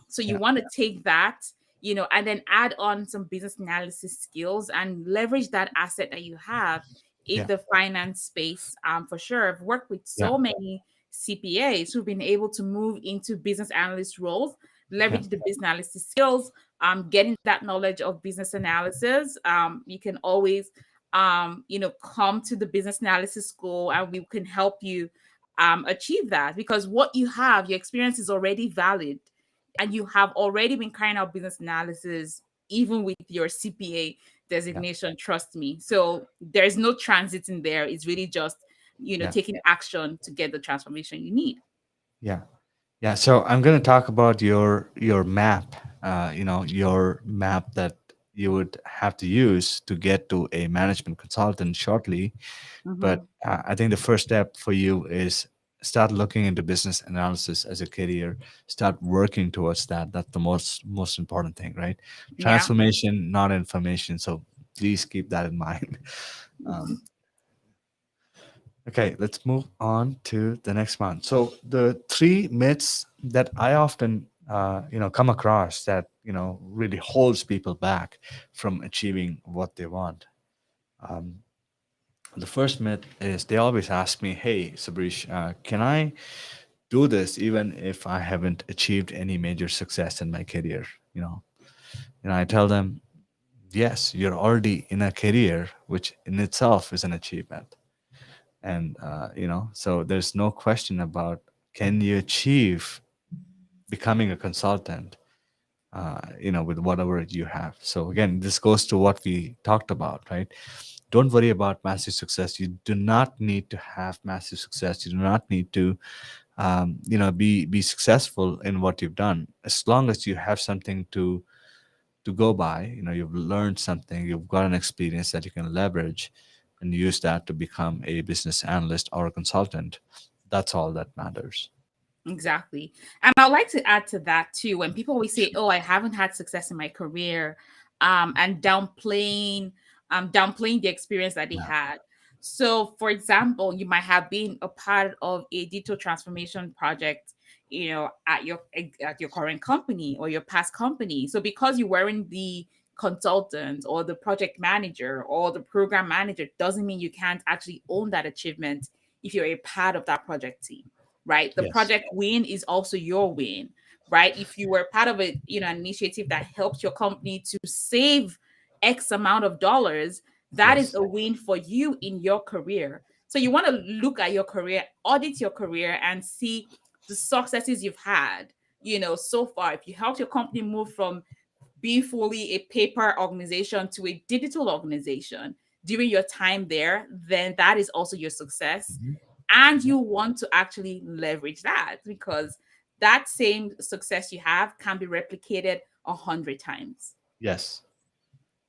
So you Yeah, want to take that, and then add on some business analysis skills and leverage that asset that you have in yeah, the finance space. For sure. I've worked with yeah, so many CPAs who've been able to move into business analyst roles, yeah, leverage the business analysis skills, getting that knowledge of business analysis. You can always, come to the business analysis school and we can help you achieve that, because what you have, your experience is already valid, and you have already been carrying out business analysis even with your CPA yeah, designation. Trust me. So there's no transit in there. It's really just yeah, taking action to get the transformation you need. yeah. Yeah, so I'm going to talk about your map, your map that you would have to use to get to a management consultant shortly. But Hmm. I think the first step for you is start looking into business analysis as a career. Start working towards that. That's the most important thing, right? Yeah. Transformation, not information. So please keep that in mind. Um, Okay, let's move on to the next one. So the three myths that I often, come across that really holds people back from achieving what they want. Um, the first myth is they always ask me, "Hey, Sabrish, can I do this even if I haven't achieved any major success in my career?" I tell them, "Yes, you're already in a career, which in itself is an achievement." And so there's no question about can you achieve becoming a consultant with whatever you have. So again, this goes to what we talked about, right? Don't worry about massive success. You do not need to have massive success. You do not need to be successful in what you've done. As long as you have something to go by, you've learned something, you've got an experience that you can leverage and use that to become a business analyst or a consultant. That's all that matters. Exactly. And I'd like to add to that too. When people always say, "Oh, I haven't had success in my career," and downplaying the experience that they Yeah. had. So, for example, you might have been a part of a digital transformation project, at your current company or your past company. So, because you weren't the consultant or the project manager or the program manager, doesn't mean you can't actually own that achievement if you're a part of that project team, right? The Yes. project win is also your win, right? If you were part of an initiative that helped your company to save X amount of dollars, that is Yes. a win for you in your career. So you want to look at your career, audit your career, and see the successes you've had, so far. If you helped your company move from being fully a paper organization to a digital organization during your time there, then that is also your success. Mhm. And Yeah. you want to actually leverage that, because that same success you have can be replicated 100 times. Yes.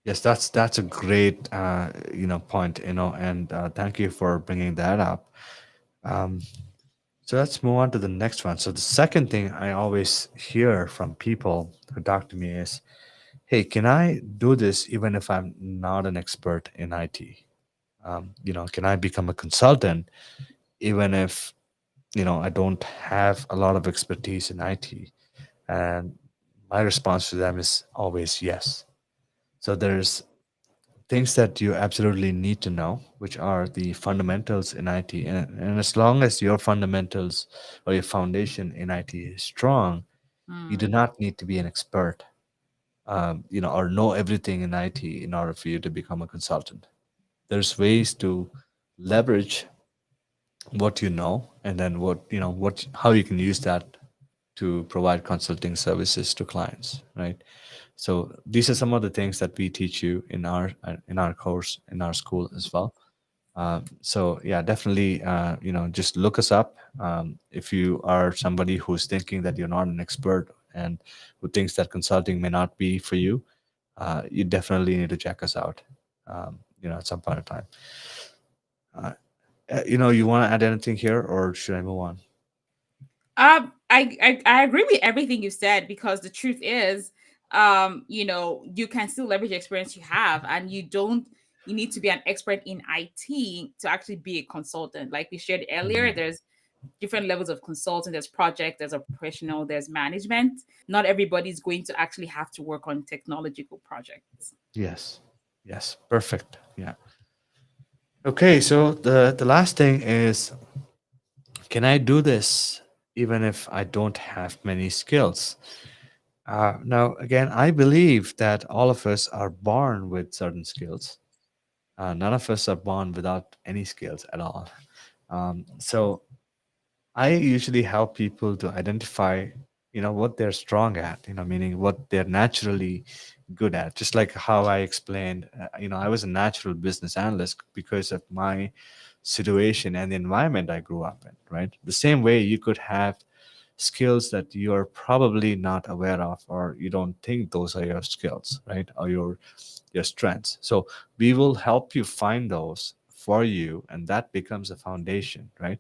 Yes, that's a great point, and thank you for bringing that up. Um, so let's move on to the next one. So the second thing I always hear from people who talk to me is, "Hey, can I do this even if I'm not an expert in IT? Can I become a consultant even if I don't have a lot of expertise in IT?" And my response to them is always yes. So there's things that you absolutely need to know, which are the fundamentals in IT. And as long as your fundamentals or your foundation in IT is strong, you do Mm, not need to be an expert, or know everything in IT in order for you to become a consultant. There's ways to leverage what you know, and then what how you can use that to provide consulting services to clients, right? So these are some of the things that we teach you in our course in our school as well. So yeah, definitely, just look us up. If you are somebody who's thinking that you're not an expert and who thinks that consulting may not be for you, you definitely need to check us out. At some point in time. You want to add anything here, or should I move on? I agree with everything you said, because the truth is, you can still leverage the experience you have, and you need to be an expert in IT to actually be a consultant. Like we shared earlier, Mhm. there's different levels of consulting. There's project, there's operational, there's management. Not everybody's going to actually have to work on technological projects. Yes. Yes. Perfect. Yeah. Okay. So the last thing is, can I do this even if I don't have many skills? Now, again, I believe that all of us are born with certain skills. None of us are born without any skills at all. So I usually help people to identify, what they're strong at, meaning what they're naturally good at. Just like how I explained, I was a natural business analyst because of my situation and the environment I grew up in, right? The same way you could have skills that you're probably not aware of, or you don't think those are your skills, right? Or your strengths. So we will help you find those for you, and that becomes a foundation, right?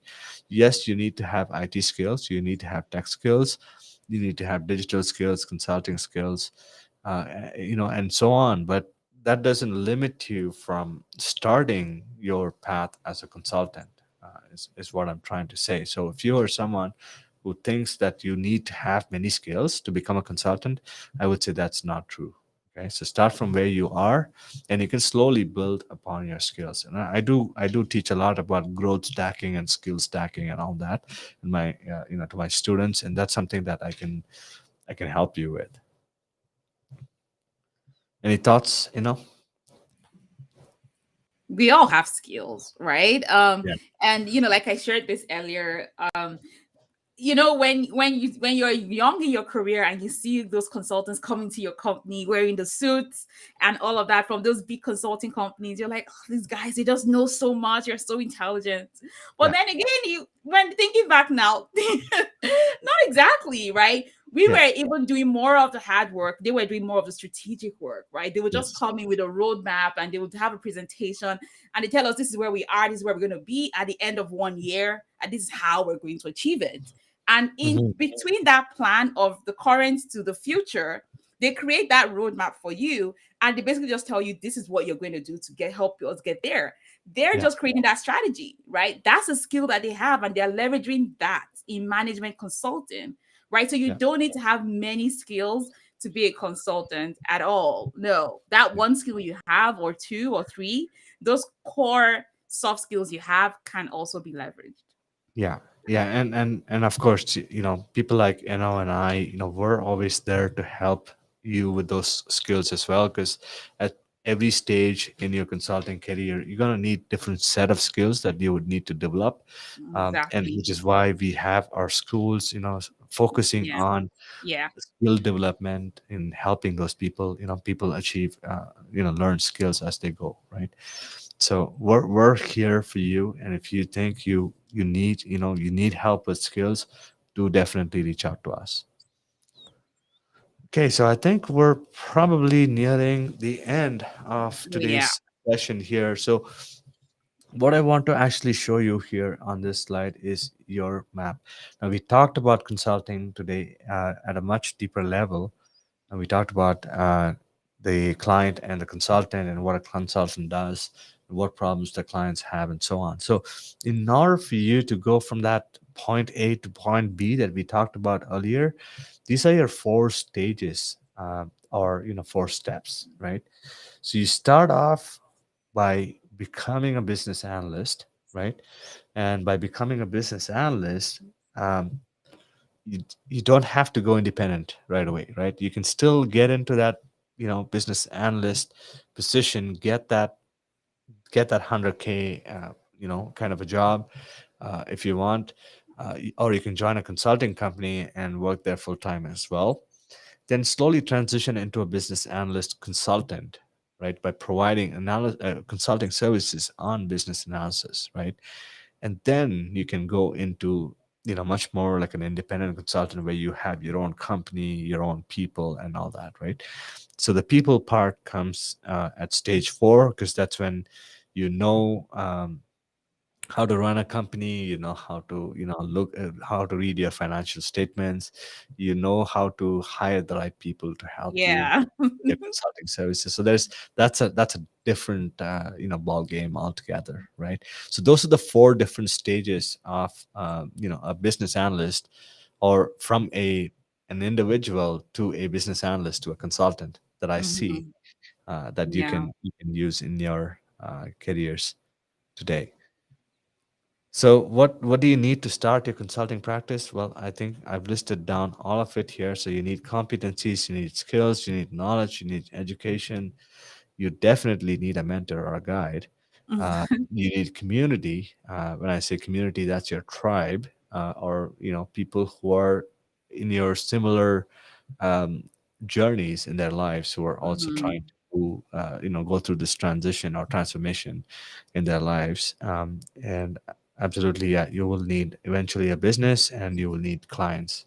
Yes, you need to have IT skills, you need to have tech skills, you need to have digital skills, consulting skills, and so on. But that doesn't limit you from starting your path as a consultant, is what I'm trying to say. So if you are someone who thinks that you need to have many skills to become a consultant, I would say that's not true. Okay, so start from where you are, and you can slowly build upon your skills. And I do teach a lot about growth stacking and skill stacking and all that in my to my students, and that's something that I can help you with. Any thoughts? We all have skills, right? Yeah. And like I shared this earlier, when you're young in your career and you see those consultants coming to your company wearing the suits and all of that from those big consulting companies, you're like, oh, these guys, they just know so much, you're so intelligent. But Yeah. then again, you when thinking back now, not exactly, right? We Yeah. were even doing more of the hard work, they were doing more of the strategic work, right? They would just Yes. come in with a roadmap and they would have a presentation, and they tell us this is where we are, this is where we're going to be at the end of 1 year, and this is how we're going to achieve it. And in Hmm. between that plan of the current to the future, they create that roadmap for you. And they basically just tell you this is what you're going to do to help us get there. They're Yeah. just creating that strategy, right? That's a skill that they have, and they're leveraging that in management consulting, right? So you Yeah. don't need to have many skills to be a consultant at all. No, that Yeah. one skill you have, or two or three, those core soft skills you have can also be leveraged. Yeah, yeah, and of course, people like and I, we're always there to help you with those skills as well. Because at every stage in your consulting career, you're gonna need different set of skills that you would need to develop, and Exactly. which is why we have our schools, focusing Yeah. on Yeah. skill development in helping those people, people achieve, learn skills as they go, right? So we're here for you, and if you think you need help with skills, do definitely reach out to us. Okay, so I think we're probably nearing the end of Oh, yeah. today's session here. So what I want to actually show you here on this slide is your map. Now, we talked about consulting today at a much deeper level, and we talked about the client and the consultant and what a consultant does, and what problems the clients have, and so on. So, in order for you to go from that point A to point B that we talked about earlier, these are your four stages, or four steps, right? So you start off by becoming a business analyst, right? And by becoming a business analyst, um, you you don't have to go independent right away, right? You can still get into that business analyst position, get that 100K kind of a job, if you want, or you can join a consulting company and work there full time as well. Then slowly transition into a business analyst consultant, right? By providing consulting services on business analysis, right? And then you can go into much more like an independent consultant where you have your own company, your own people, and all that, right? So the people part comes at stage 4, because that's when you know how to run a company, how to, look how to read your financial statements, how to hire the right people to help you Yeah. with your consulting services. So that's a different ball game altogether, right? So those are the four different stages of a business analyst, or from an individual to a business analyst to a consultant, that I see, Hmm. that you Yeah. can use in your careers today. So what do you need to start your consulting practice? Well, I think I've listed down all of it here. So you need competencies, you need skills, you need knowledge, you need education. You definitely need a mentor or a guide. You need community. When I say community, that's your tribe, or people who are in your similar um, journeys in their lives, who are also trying Hmm. to go through this transition or transformation in their lives. And absolutely, yeah, you will need eventually a business, and you will need clients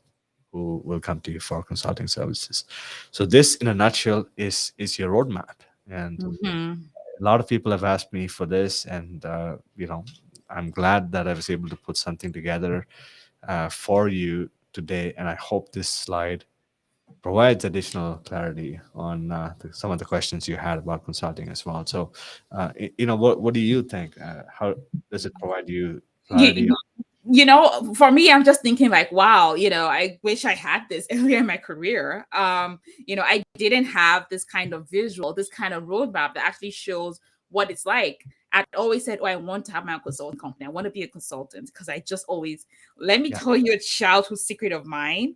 who will come to you for consulting services. So this, in a nutshell, is your roadmap. And Hmm. a lot of people have asked me for this, and I'm glad that I was able to put something together for you today. And I hope this slide provides additional clarity on some of the questions you had about consulting as well. So, what do you think? How does it provide you clarity? For me, I'm just thinking like, wow, I wish I had this earlier in my career. I didn't have this kind of visual, this kind of roadmap that actually shows what it's like. I'd always said, oh, I want to have my own consulting company. I want to be a consultant because I just always, let me Yeah, tell you a childhood secret of mine.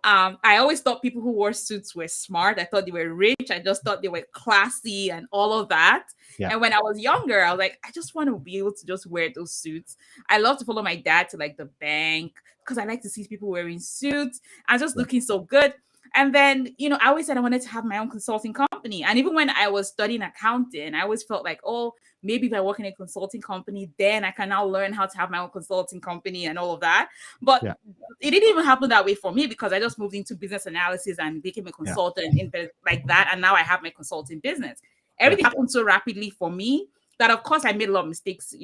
I always thought people who wore suits were smart. I thought they were rich. I just thought they were classy and all of that. yeah, And when I was younger, I was like, I just want to be able to just wear those suits. I love to follow my dad to like the bank because I like to see people wearing suits and just yeah, looking so good. And then, I always said I wanted to have my own consulting company. And even when I was studying accounting, I always felt like, oh, maybe if I work in a consulting company, then I can now learn how to have my own consulting company and all of that. But yeah, it didn't even happen that way for me because I just moved into business analysis and became a yeah, consultant in like that. And now I have my consulting business. yeah, Everything happened so rapidly for me that, of course, I made a lot of mistakes,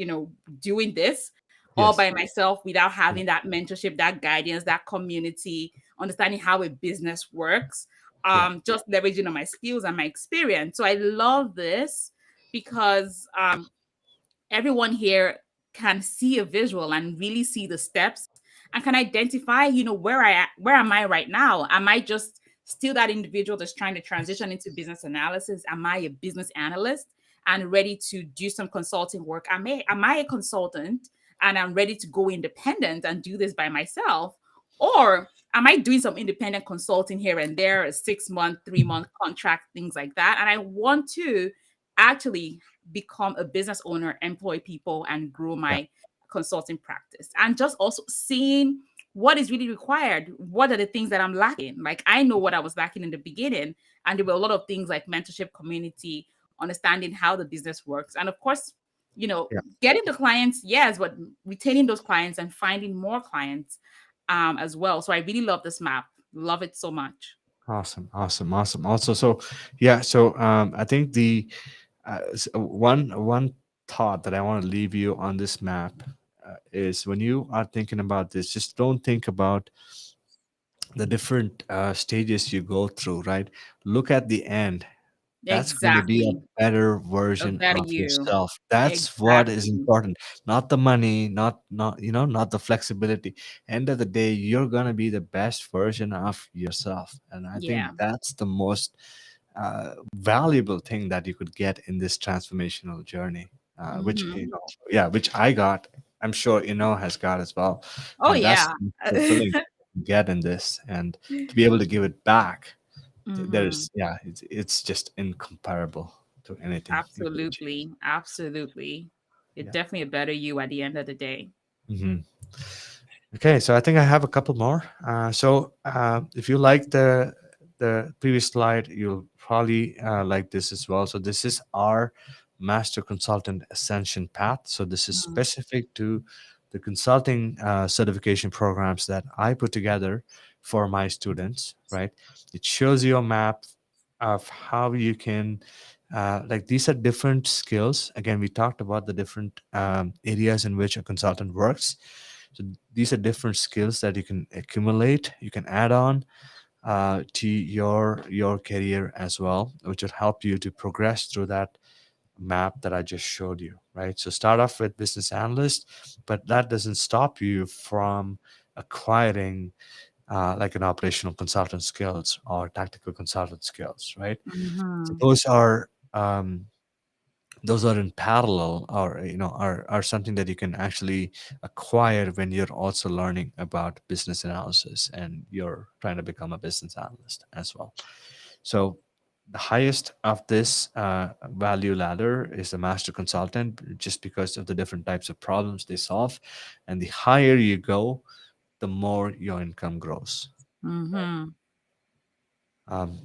doing this all yes, by myself without yeah, having that mentorship, that guidance, that community, understanding how a business works, yeah, just leveraging on my skills and my experience. So I love this because everyone here can see a visual and really see the steps and can identify, where am I right now? Am I just still that individual that's trying to transition into business analysis? Am I a business analyst and ready to do some consulting work? Am I a consultant and I'm ready to go independent and do this by myself? Or am I doing some independent consulting here and there, a 6 month, 3 month contract, things like that? And I want to actually become a business owner, employ people, and grow yeah, my consulting practice. And just also seeing what is really required. What are the things that I'm lacking? Like I know what I was lacking in the beginning, and there were a lot of things like mentorship, community, understanding how the business works, and of course, yeah. getting the clients, yes, but retaining those clients and finding more clients as well. So I really love this map. Love it so much. Awesome, awesome, awesome. Also, so yeah, so I think the one thought that I want to leave you on this map is, when you are thinking about this, just don't think about the different stages you go through, right? Look at the end. That's going to be a Exactly. better A version better of you. yourself. That's what is Exactly. important. Not the money, not the flexibility. End of the day, you're going to be the best version of yourself. And I think Yeah. that's the most valuable thing that you could get in this transformational journey, which, Mhm. yeah, which I got. I'm sure has got as well. Oh, And that's yeah. fulfilling to get in this, and to be able to give it back. Mhm. There's, yeah, it's just incomparable to anything you could achieve. Absolutely. Absolutely. You're Yeah. definitely a better you at the end of the day. Hmm. Okay, so I think I have a couple more. If you like the previous slide, you'll probably like this as well. So this is our master consultant ascension path. So this is Mm. specific to the consulting certification programs that I put together for my students. Right, it shows you a map of how you can Like these are different skills. Again, we talked about the different areas in which a consultant works. So these are different skills that you can accumulate, you can add on to your career as well, which will help you to progress through that map that I just showed you, right? So start off with business analyst, but that doesn't stop you from acquiring like an operational consultant skills or tactical consultant skills, right? So Mm-hmm. those are in parallel, or are something that you can actually acquire when you're also learning about business analysis and you're trying to become a business analyst as well. So the highest of this value ladder is the master consultant, just because of the different types of problems they solve. And the higher you go, the more your income grows. Mm-hmm. um,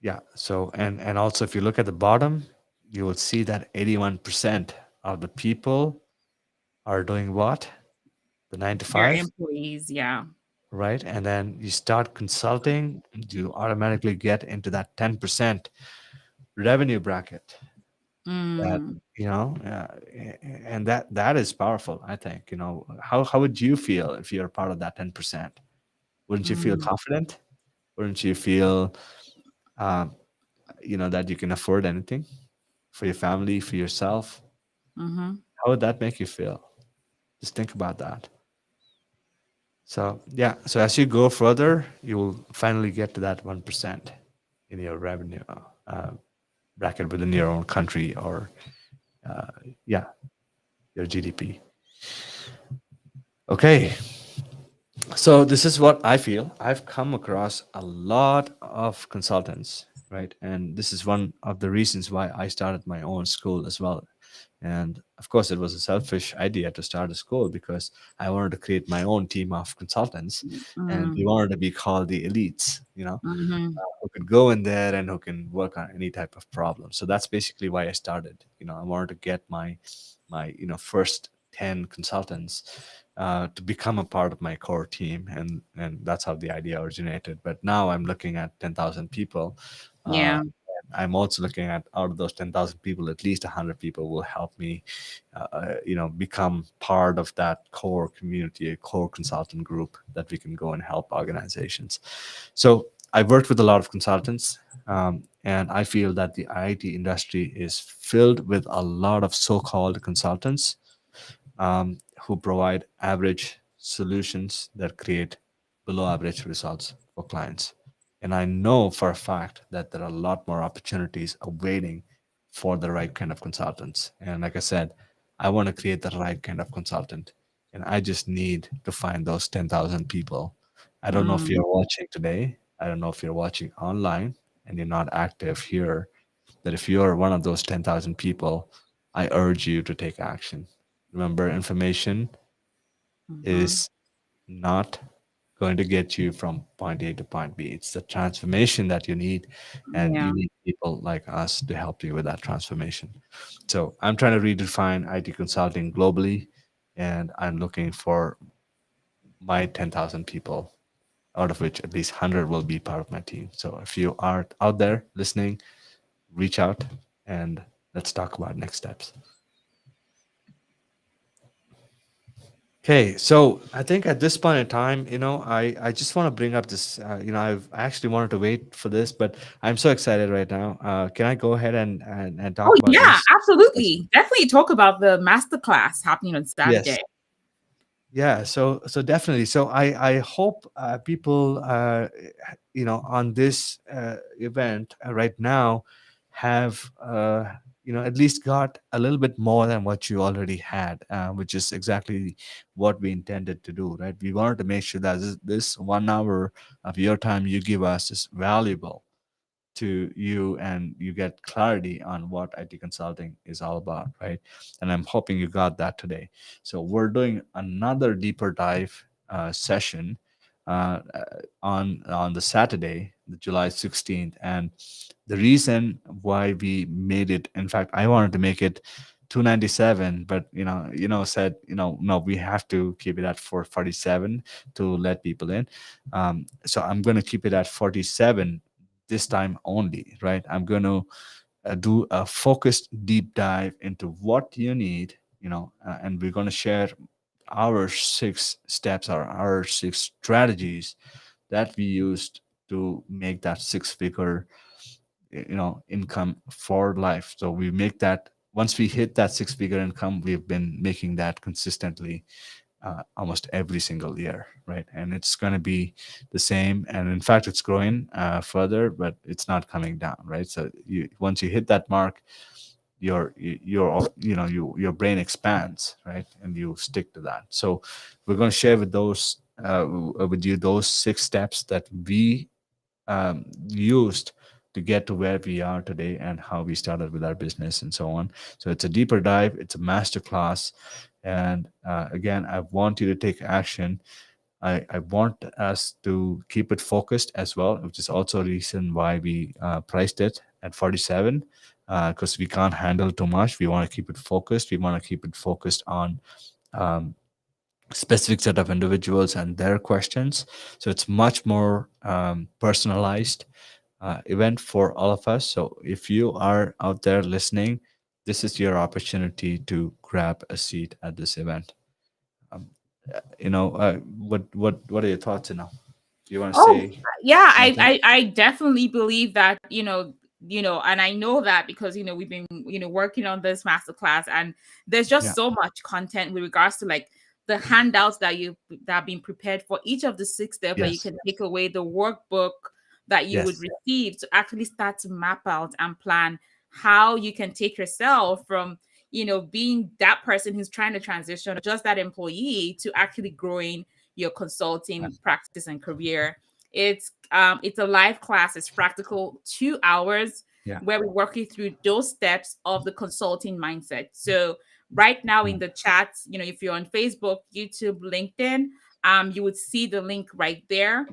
yeah. So and also, if you look at the bottom, you will see that 81% of the people are doing what? The 9 to Their 5, employees, yeah. right? And then you start consulting, you automatically get into that 10% revenue bracket. That, Mm, and that is powerful, I think. How would you feel if you're part of that 10%? Wouldn't you feel mm, confident? Wouldn't you feel um, that you can afford anything for your family, for yourself? mm-hmm. How would that make you feel? Just think about that. So, yeah, so as you go further, you will finally get to that 1% in your revenue uh, bracket within your own country, or, uh, yeah, your GDP. Okay, so this is what I feel. I've come across a lot of consultants, right? And this is one of the reasons why I started my own school as well. And of course, it was a selfish idea to start a school because I wanted to create my own team of consultants, and we Mm, wanted to be called the elites, mm-hmm. who could go in there and who can work on any type of problem. So that's basically why I started. I wanted to get my first 10 consultants to become a part of my core team, and that's how the idea originated. But now I'm looking at 10,000 people. Uh, Yeah. I'm also looking at, out of those 10,000 people, at least 100 people will help me, become part of that core community, a core consultant group that we can go and help organizations. So I've worked with a lot of consultants, and I feel that the IT industry is filled with a lot of so-called consultants who provide average solutions that create below average results for clients. And I know for a fact that there are a lot more opportunities awaiting for the right kind of consultants. And like I said, I want to create the right kind of consultant. And I just need to find those 10,000 people. I don't know if Mm, you're watching today. I don't know if you're watching online and you're not active here. That if you're one of those 10,000 people, I urge you to take action. Remember, information mm-hmm. is not going to get you from point A to point B. It's the transformation that you need, and you Yeah. need people like us to help you with that transformation. So I'm trying to redefine IT consulting globally, and I'm looking for my 10,000 people, out of which at least 100 will be part of my team. So if you are out there listening, reach out and let's talk about next steps. Okay, so I think at this point in time, I just want to bring up this. I actually wanted to wait for this, but I'm so excited right now. Can I go ahead and Oh talk about yeah, this? absolutely. Definitely talk about the master class happening on Saturday. Yes. Yeah, so definitely. So I hope people on this event right now have at least got a little bit more than what you already had, which is exactly what we intended to do, right? We wanted to make sure that this 1 hour of your time you give us is valuable to you, and you get clarity on what IT consulting is all about, right? And I'm hoping you got that today. So we're doing another deeper dive session on the Saturday, the July 16th, and the reason why we made it, in fact, I wanted to make it 297, but said, no, we have to keep it at 447 to let people in. So I'm going to keep it at 47 this time only, right? I'm going to do a focused deep dive into what you need, and we're going to share our 6 steps or our 6 strategies that we used to make that 6 figure income for life. So we make that once we hit that 6 figure income, we've been making that consistently almost every single year, right? And it's going to be the same, and in fact it's growing further, but it's not coming down, right? So once you hit that mark, your brain expands, right? And you stick to that. So we're going to share with you those 6 steps that we used to get to where we are today, and how we started with our business and so on. So it's a deeper dive, it's a master class. And again, I want you to take action. I want us to keep it focused as well, which is also a reason why we priced it at 47, because we can't handle too much. We want to keep it focused. We want to keep it focused on um, specific set of individuals and their questions. So it's much more personalized event for all of us. So if you are out there listening, this is your opportunity to grab a seat at this event. Um, what are your thoughts now? Do you want to Oh, say yeah, anything? I definitely believe that, and I know that because, we've been, working on this masterclass, and there's just Yeah. so much content with regards to like the handouts that have been prepared for each of the 6 steps that you Yes. can take away, the workbook that you would Yes. receive to actually start to map out and plan how you can take yourself from, being that person who's trying to transition, just that employee, to actually growing your Yeah. consulting practice and career. It's a live class. It's practical, 2 hours, Yeah. where we work you through those steps of the consulting mindset. So right now in Mm. the chat, if you're on Facebook, YouTube, LinkedIn, you would see the link right there.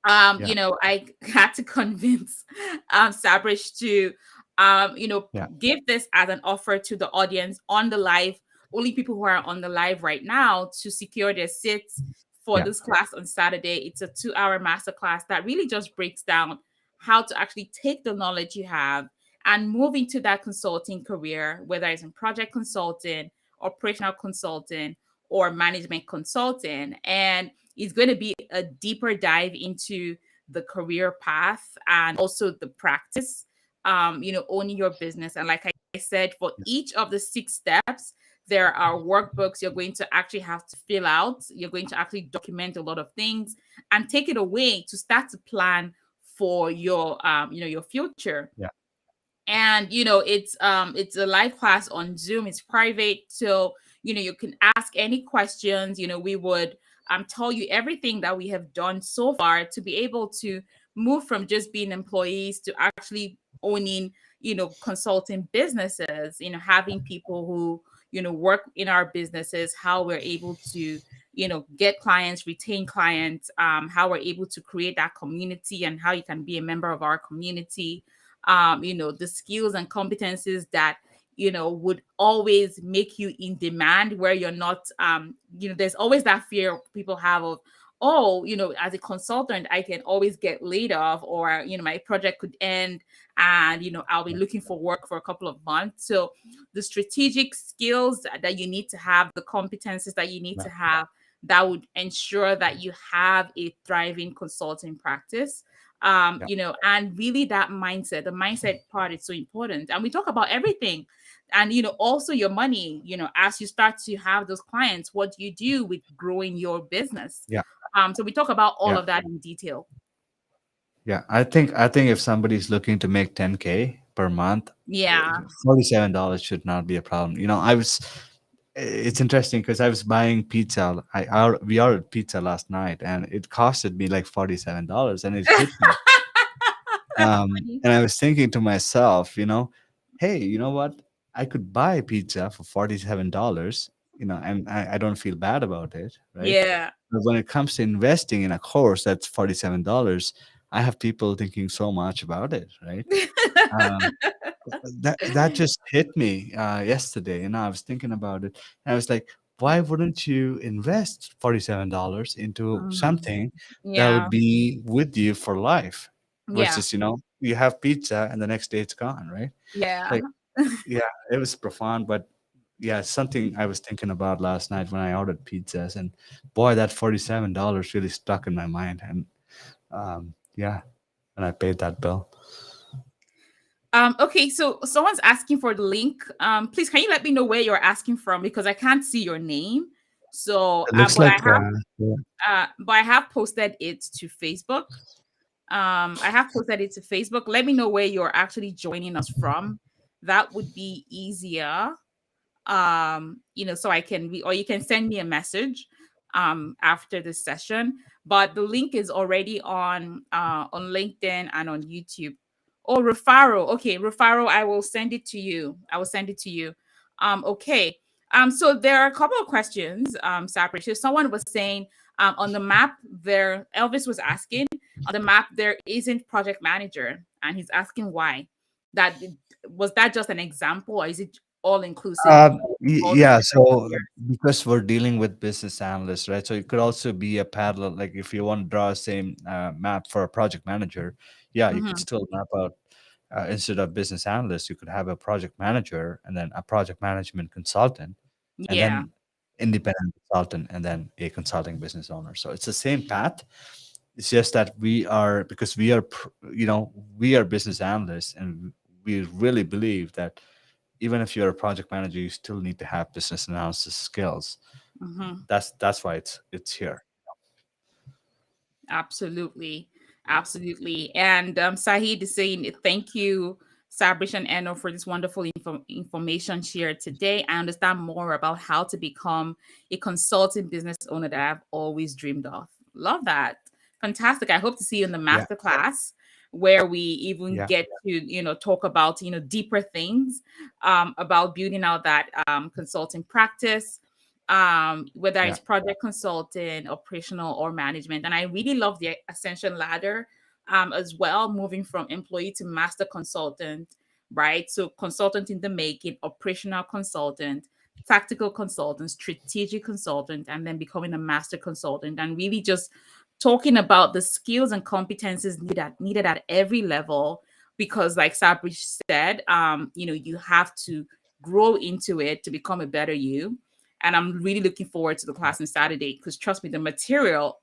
Yeah. I had to convince Sabrish to Yeah. give this as an offer to the audience on the live, only people who are on the live right now, to secure their seats for Yeah. this class on Saturday. It's a 2-hour master class that really just breaks down how to actually take the knowledge you have and move into that consulting career, whether it's in project consulting, operational consulting, or management consulting. And it's going to be a deeper dive into the career path and also the practice, owning your business. And like I said, for Yes. each of the 6 steps, there are workbooks you're going to actually have to fill out. You're going to actually document a lot of things and take it away to start to plan for your future. Yeah. And it's a live class on Zoom. It's private, so you can ask any questions. We would tell you everything that we have done so far to be able to move from just being employees to actually owning consulting businesses, having people who work in our businesses, how we're able to get clients, retain clients, how we're able to create that community, and how you can be a member of our community, the skills and competencies that would always make you in demand, where you're not there's always that fear people have of, oh, as a consultant I can always get laid off, or my project could end, and I'll be looking for work for a couple of months. So the strategic skills that you need to have, the competencies that you need Yeah. to have, that would ensure that you have a thriving consulting practice, Yeah. and really that mindset, the mindset part is so important. And we talk about everything. And also your money, as you start to have those clients, what do you do with growing your business? Yeah. So we talk about all Yeah. of that in detail. Yeah. I think if somebody's looking to make 10K per month, Yeah. $47 should not be a problem. It's interesting because I was buying pizza. We ordered pizza last night, and it costed me like $47, and it hit me. That's funny. And I was thinking to myself, hey, you know what? I could buy pizza for $47, and I don't feel bad about it, right? Yeah. But when it comes to investing in a course that's $47, I have people thinking so much about it, right? Um, that just hit me yesterday, and I was thinking about it, and I was like, why wouldn't you invest $47 into Mhm. something that would Yeah. be with you for life Yeah. versus you have pizza and the next day it's gone, right? Yeah. Like, yeah, it was profound, but yeah, something I was thinking about last night when I ordered pizzas, and boy, that $47 really stuck in my mind, and yeah, and I paid that bill. Okay, so someone's asking for the link. Please, can you let me know where you're asking from because I can't see your name. So, It looks but like yeah, I have posted it to Facebook. I have posted it to Facebook. Let me know where you're actually joining us from. That would be easier. So I can or you can send me a message after this session. But the link is already on LinkedIn and on YouTube. Oh, Rufaro. Okay, Rufaro, I will send it to you. I will send it to you. Okay. So there are a couple of questions, Sabrish. So someone was saying on the map there, Elvis was asking, on the map there isn't project manager, and he's asking why. That was that just an example, or is it all inclusive Uh, for all the yeah, different so careers? because we're dealing with business analysts, right? So it could also be a parallel, like if you want to draw a same map for a project manager, yeah, you could Hmm. still map out instead of business analyst, you could have a project manager and then a project management consultant, and Yeah. then independent consultant, and then a consulting business owner. So it's the same path. It's just that we are because we are, we are business analysts, and we really believe that even if you're a project manager, you still need to have business analysis skills. Hmm. That's why it's here. Absolutely. Absolutely. And Sahid is saying, thank you, Sabrish and Eno, for this wonderful information shared today. I understand more about how to become a consulting business owner that I've always dreamed of. Love that. Fantastic. I hope to see you in the Yeah, masterclass where we even yeah, get to, talk about, deeper things about building out that consulting practice, whether yeah, it's project consulting, operational, or management. And I really love the ascension ladder as well, moving from employee to master consultant, right? So, consultant in the making, operational consultant, tactical consultant, strategic consultant, and then becoming a master consultant, and really just talking about the skills and competencies needed at every level. Because, like Sabri said, you have to grow into it to become a better you. And I'm really looking forward to the yeah, class on Saturday because trust me, the material,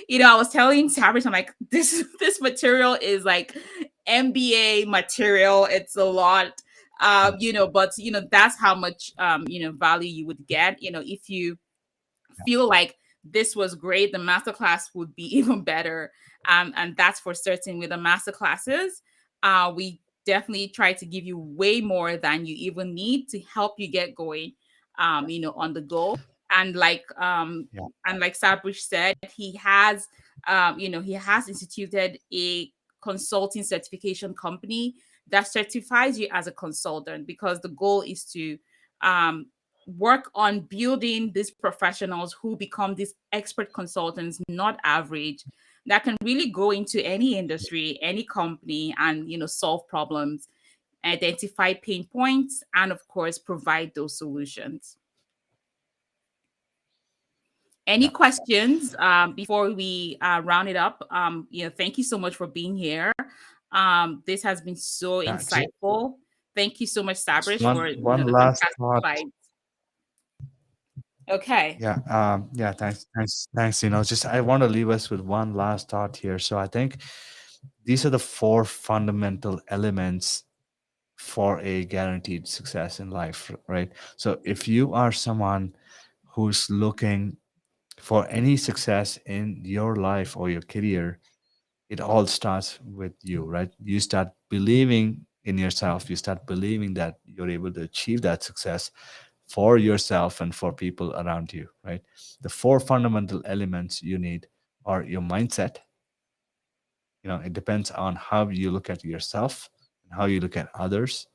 I was telling Sabrish, I'm like, this material is like MBA material. It's a lot. But that's how much value you would get, if you feel like this was great, the masterclass would be even better. And that's for certain. With the masterclasses, we definitely try to give you way more than you even need to help you get going, on the go. And yeah, like Sabrish said, he has instituted a consulting certification company that certifies you as a consultant, because the goal is to um, work on building these professionals who become these expert consultants, not average, that can really go into any industry, any company, and solve problems, identify pain points, and of course provide those solutions. Any yeah. questions before we round it up? Thank you so much for being here. This has been so Yeah, insightful. Thank you so much, just Sabrish, for one the last fantastic thought. slides. Okay. Yeah, yeah. Thanks. Just I want to leave us with one last thought here. So I think these are the four fundamental elements for a guaranteed success in life, right? So if you are someone who's looking for any success in your life or your career, it all starts with you, right? You start believing in yourself, you start believing that you're able to achieve that success for yourself and for people around you, right? The four fundamental elements you need are your mindset. It depends on how you look at yourself and how you look at others.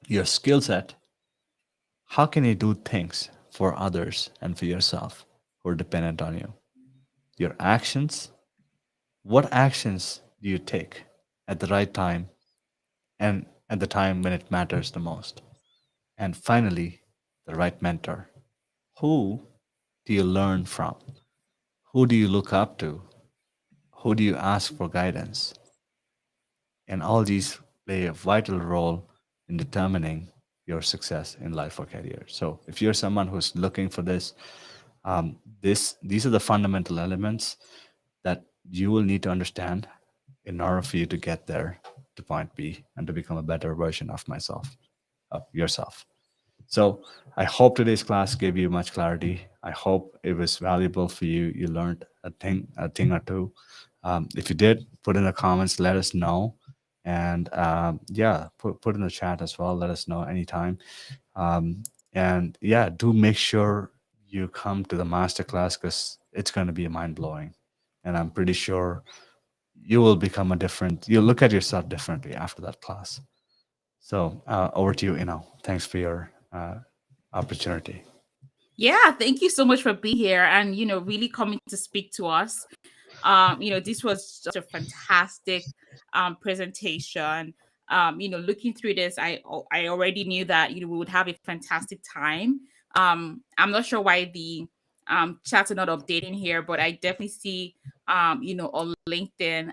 Your skill set, how can you do things for others and for yourself who are dependent on you? Your actions, what actions do you take at the right time and at the time when it matters the most? And finally, the right mentor. Who do you learn from? Who do you look up to? Who do you ask for guidance? And all these play a vital role in determining your success in life or career. So if you're someone who's looking for this, these are the fundamental elements that you will need to understand in order for you to get there to point B and to become a better version of myself, of yourself. So I hope today's class gave you much clarity. I hope it was valuable for you. You learned a thing or two. If you did, put in the comments. Let us know, and yeah, put in the chat as well. Let us know anytime. Um, and yeah, do make sure you come to the masterclass because it's going to be mind blowing, and I'm pretty sure you will become a different. You'll look at yourself differently after that class. So over to you. Thanks for your opportunity. Yeah, thank you so much for being here and really coming to speak to us. This was just a fantastic presentation. Looking through this, I already knew that we would have a fantastic time. I'm not sure why the chats are not updating here, but I definitely see on LinkedIn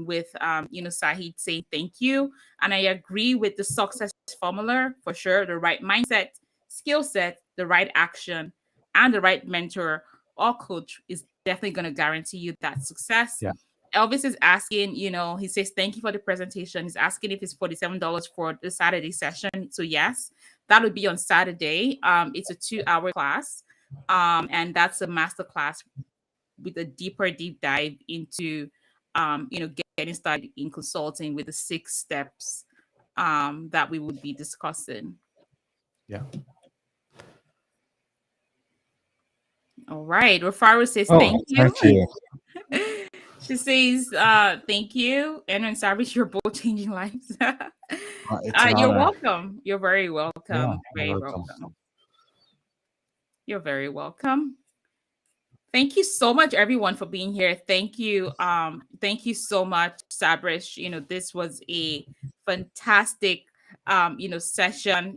with Sahid saying thank you, and I agree with the success formula for sure. The right mindset, skill set, the right action, and the right mentor or coach is definitely going to guarantee you that success. Yeah. Elvis is asking, he says, thank you for the presentation. He's asking if it's $47 for the Saturday session. So, yes, that would be on Saturday. It's a 2-hour class. And that's a master class with a deep dive into, getting started in consulting with the 6 steps that we would be discussing. Yeah. All right. Rafaro says, Oh, thank you. thank you. She says, thank you. And when Sabrish, you're both changing lives. It's an You're honor. welcome. You're very Yeah, welcome. you're Very welcome. welcome. You're very welcome. Thank you so much, everyone, for being here. Thank you so much, Sabrish. This was a fantastic session.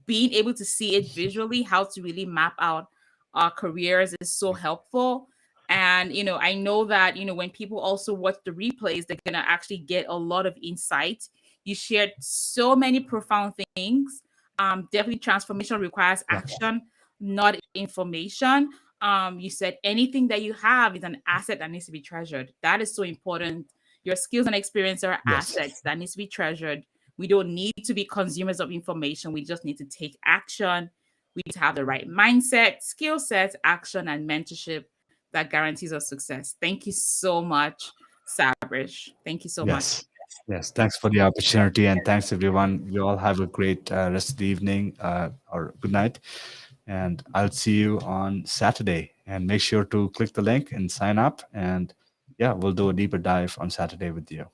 Being able to see it visually, how to really map out our careers is so helpful. And I know that when people also watch the replays, they're gonna actually get a lot of insight. You shared so many profound things. Definitely transformation requires Yeah. action, not information. You said anything that you have is an asset that needs to be treasured. That is so important. Your skills and experience are Yes. assets that needs to be treasured. We don't need to be consumers of information. We just need to take action. We need to have the right mindset, skill sets, action, and mentorship that guarantees us success. Thank you so much, Sabrish. Thank you so much. Yes. Yes. Thanks for the opportunity, and thanks everyone. You all have a great rest of the evening or good night, and I'll see you on Saturday. And make sure to click the link and sign up. And yeah, we'll do a deeper dive on Saturday with you.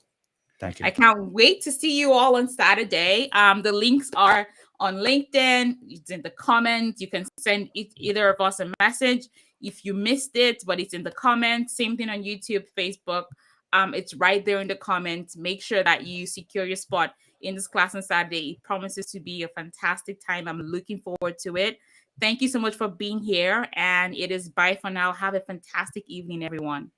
Thank you. I can't wait to see you all on Saturday. The links are on LinkedIn. It's in the comments. You can send either of us a message if you missed it, but it's in the comments. Same thing on YouTube, Facebook. It's right there in the comments. Make sure that you secure your spot in this class on Saturday. It promises to be a fantastic time. I'm looking forward to it. Thank you so much for being here. And it is bye for now. Have a fantastic evening, everyone.